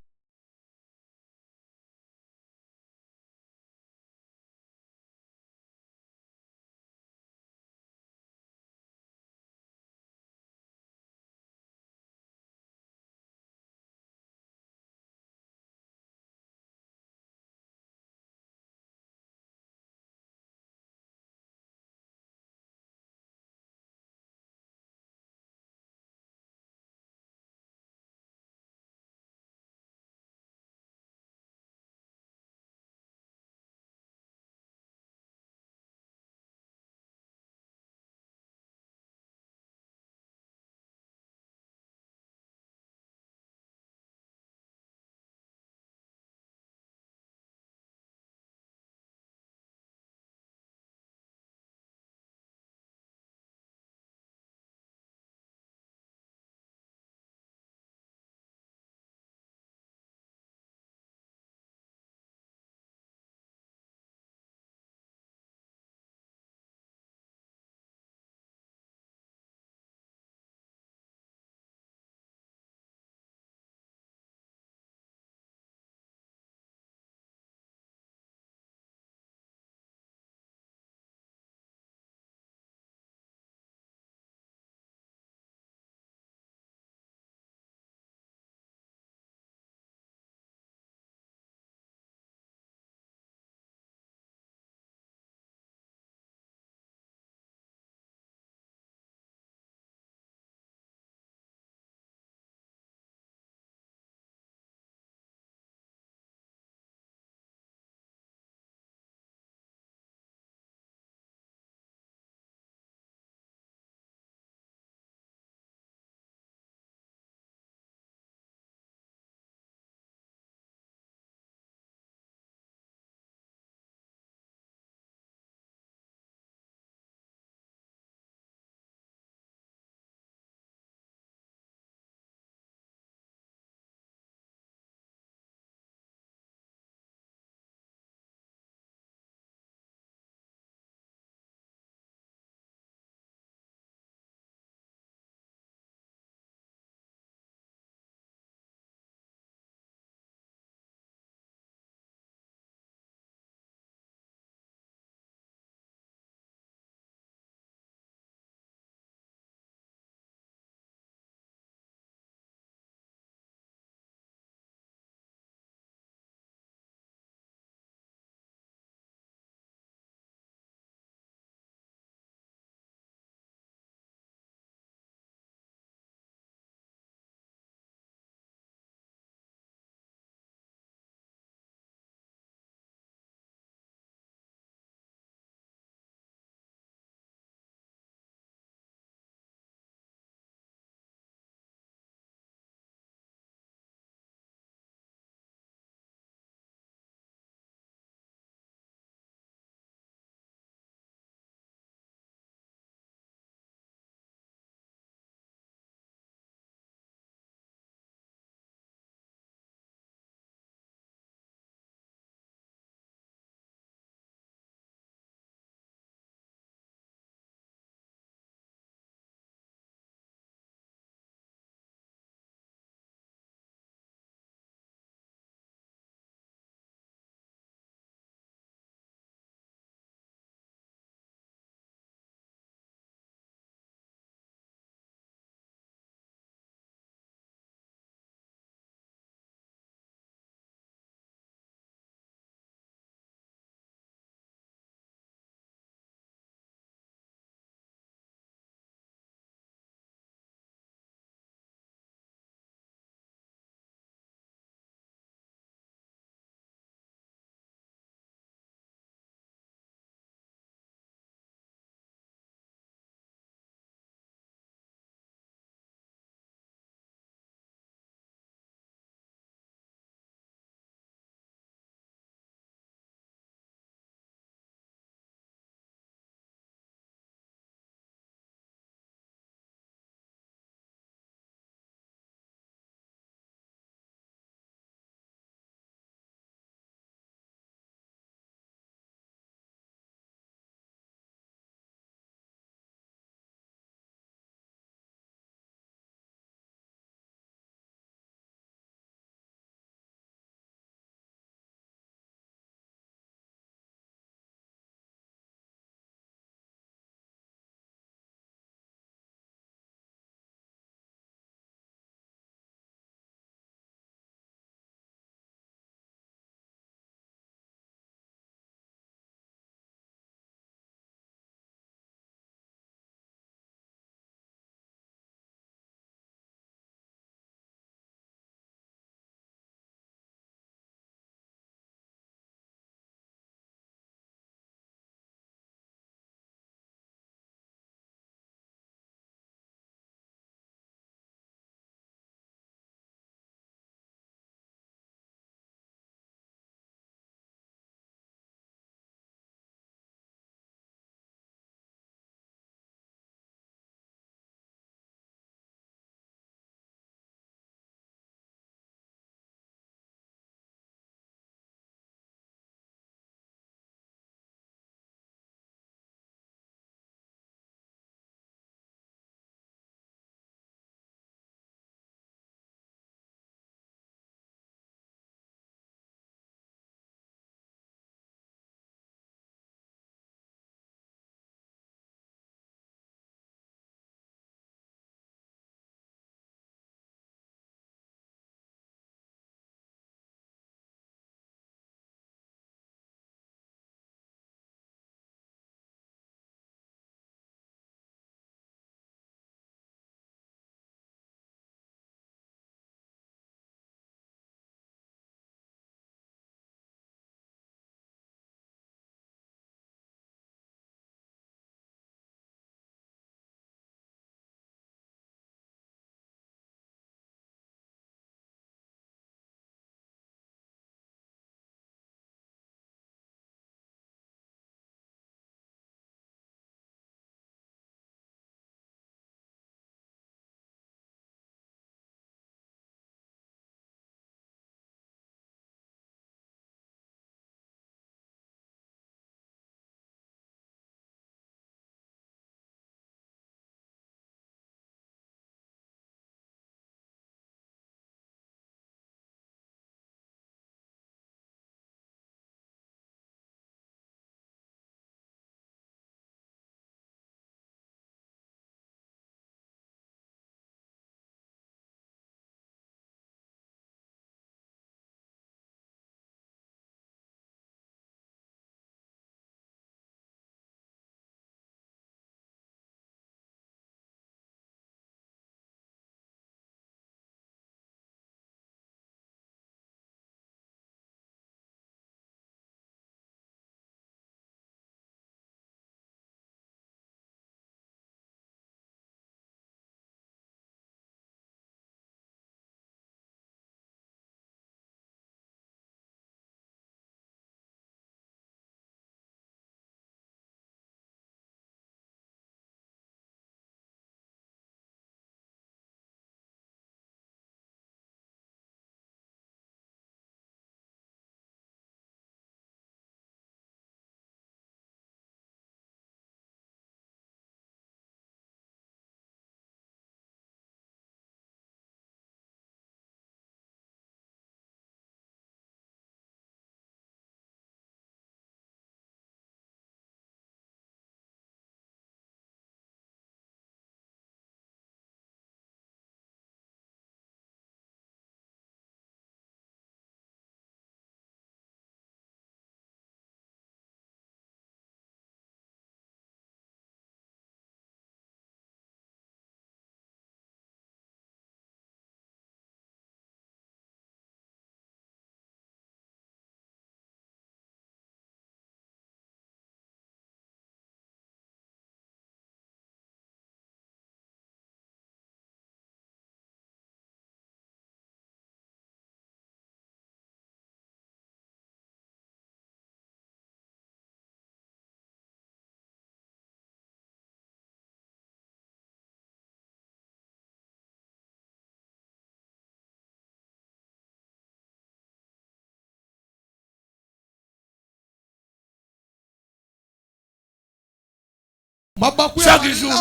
chaque jour.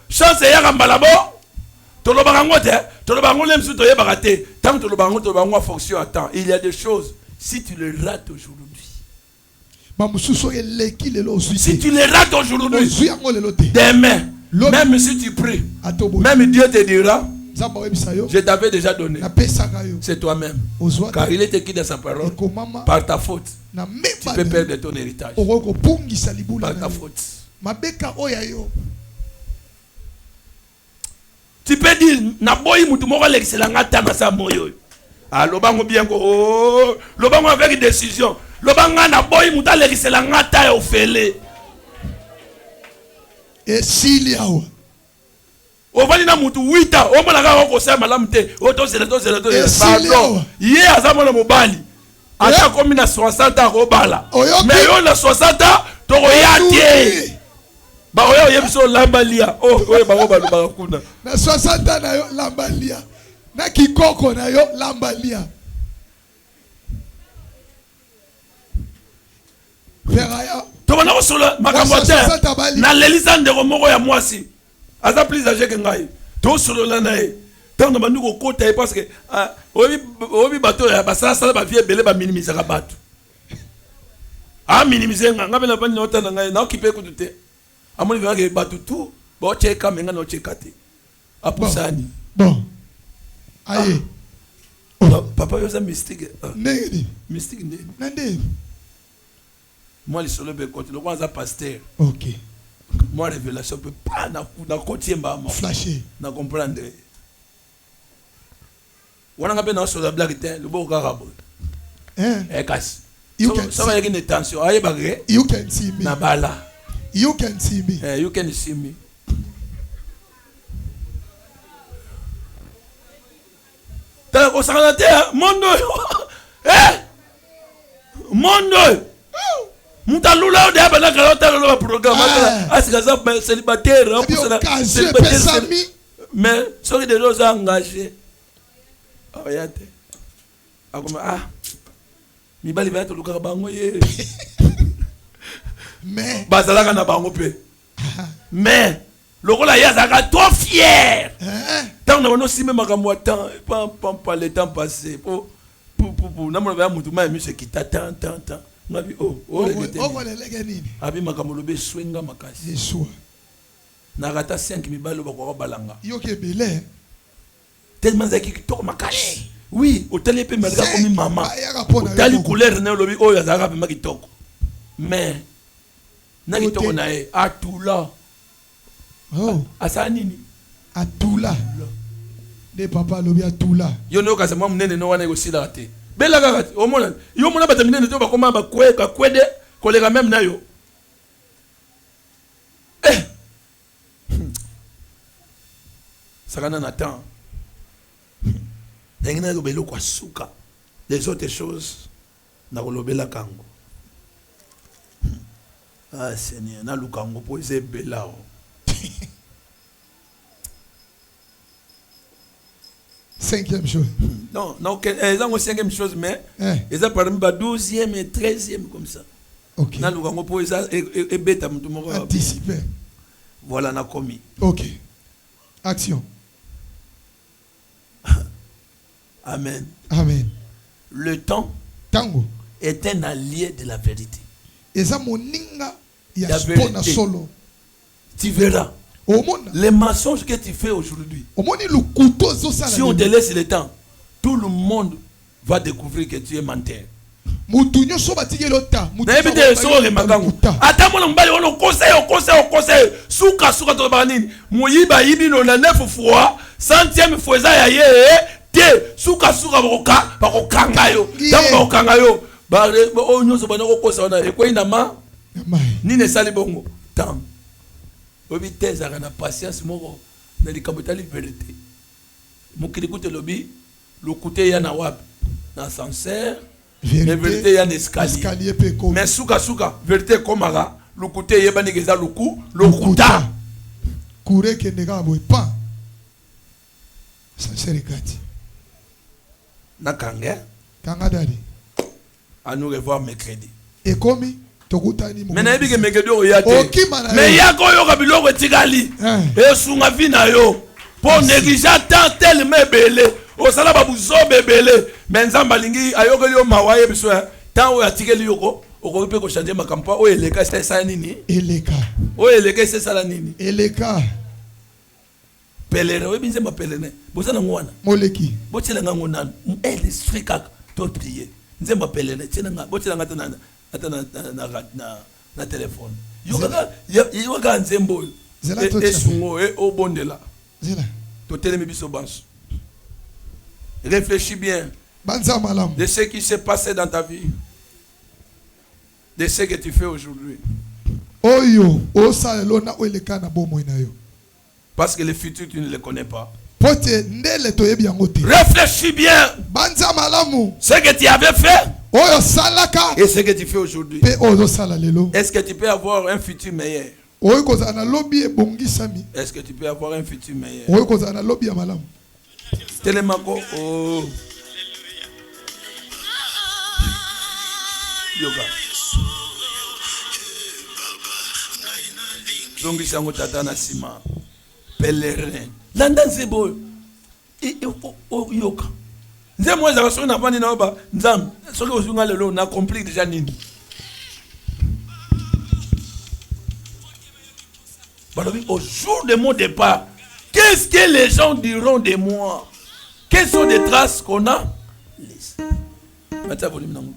Chance ya kambalabo. Il y a des choses, si tu les rates aujourd'hui, si tu les rates aujourd'hui, demain, même si tu pries, même Dieu te dira, je t'avais déjà donné. C'est toi-même. Car il est écrit dans sa parole, par ta faute, tu peux perdre ton héritage. Par ta faute. Tu peux dire, Naboyi Moutoumora l'excellent ta na sa moyo. Ah, lobango bien ko, lobango avec décision. Lobanga Naboyi Mouta l'excellent ta au fele. Et s'il y a ovali na mutu 8 ans, o mona ka ko sa malamte, o to c'est pardon. Hier azamona mobali. Ata komi na 60 ans obala. Mais yo na 60 ans to yate. Ba oyo yebiso lambalia oyo bango ba kuna na 60 ans na yo lambalia na kikoko na yo lambalia veraya to bana ko solo makambote na lelisa ndeko moko ya mwasi aza plus âgé que ngai to solo la nae tango bandu ko kota parce que obi bato ya basala sala ba vie belé ba minimiser ka bato a minimiser nga bela bani nota na ngai na okipe ko tute amoni vanga batu tout bo cheka menga no chekate apusani bon aye papa yo za mystique neni mystique nende moi le solo be côté le kwanza pasteur OK moi révélation peut pas na côté mbama flasher na comprendre wana ngabe na solo blague te le bo ka rabo kasi ça va y avoir une tension aye bagre you can see me na bala. You can see me. You can see me. T'as au sanitaire, mondo. Mondo. Mutalula de abana kalota le programme. Asikaza célibataire, mais sorry de gens engagés. Oyate. Akoma mi bali va to luka bango ye. Mais bazalaka na bango pe mais lokola yazaka trop fier tant na no sime makamwa temps pas le temps passé pour na mo ba mutu ma mi se kita tant ngabi le legenini abi makamwa lobe swenga makasi yesu na rata 5 mibalo bakwa balanga yoke belé tellement zaki kitoko makasi oui otali pe malika komi mama otali couleur na lobi oyo yazaka pe makitoko mais naki toko na e atula asa nini atula de papa lobi atula yo no ka sama munene no wana ko sila te bela kaka o mona yo mona bata minene to ba koma ba kwede koleka même na yo sakana na temps ngina ko belo kwa suka les autres choses na ko lobela kango. Ah Seigneur, na lukango po eze belao. Cinquième chose. Non, ils ont cinquième chose, mais ils ont parmi la 12e et 13e comme ça. Ok. Na lukango po eza e beta mutu moko. Anticiper. Voilà na komi. Ok. Action. Amen. Amen. Le temps Tango est un allié de la vérité. Eza moninga ya spona solo. Tu verras. Les mensonges que tu fais aujourd'hui, si on te laisse le temps, tout le monde va découvrir que tu es menteur. Obi teza kana patience moko na likabotali vérité. Mokili koute lobi le côté ya na wab na sincère la vérité ya na escalier. Mais suka vérité komara le côté yeba ngeza luku lokuta. Kure ke nega boy pa. Sincère kati. Na kanga dali. À nous revoir mercredi. Et komi Mais na yebi ke mekedo yate. Mais yako yo kabiloko etikali. E sunga vina yo. Pour négliger tant tellement belé. O sala babuzo bebele. Mais nzamba lingi ayoko yo mawaye biso. Tant o atikeli yoko. O ko changer makampa o eleka c'est ça nini? Eleka. O eleka c'est ça la nini? Eleka. Pèlerin, oui, bien ma pèlerin. Vous avez un moleki. Vous avez un l'esprit qui doit prier. Vous avez un pèlerin. Vous avez un téléphone. Vous avez un symbole. Et sungo et au bon de là. Réfléchis bien de ce qui s'est passé dans ta vie, de ce que tu fais aujourd'hui. Parce que le futur, tu ne le connais pas. Réfléchis bien. Ce que tu avais fait et ce que tu fais aujourd'hui. Est-ce que tu peux avoir un futur meilleur? Est-ce que tu peux avoir un futur meilleur? Télémaco. Oh. Yoga. Donc, ils sont tata na sima. Pèlerin. Landa zebo. Yoka. Nze moi za so na vandi na ba. Nzam. Solo osunga lelo na compris déjà nini. Au jour de mon départ, qu'est-ce que les gens diront de moi? Quelles sont les traces qu'on a? Laisse. Maintenant, volume.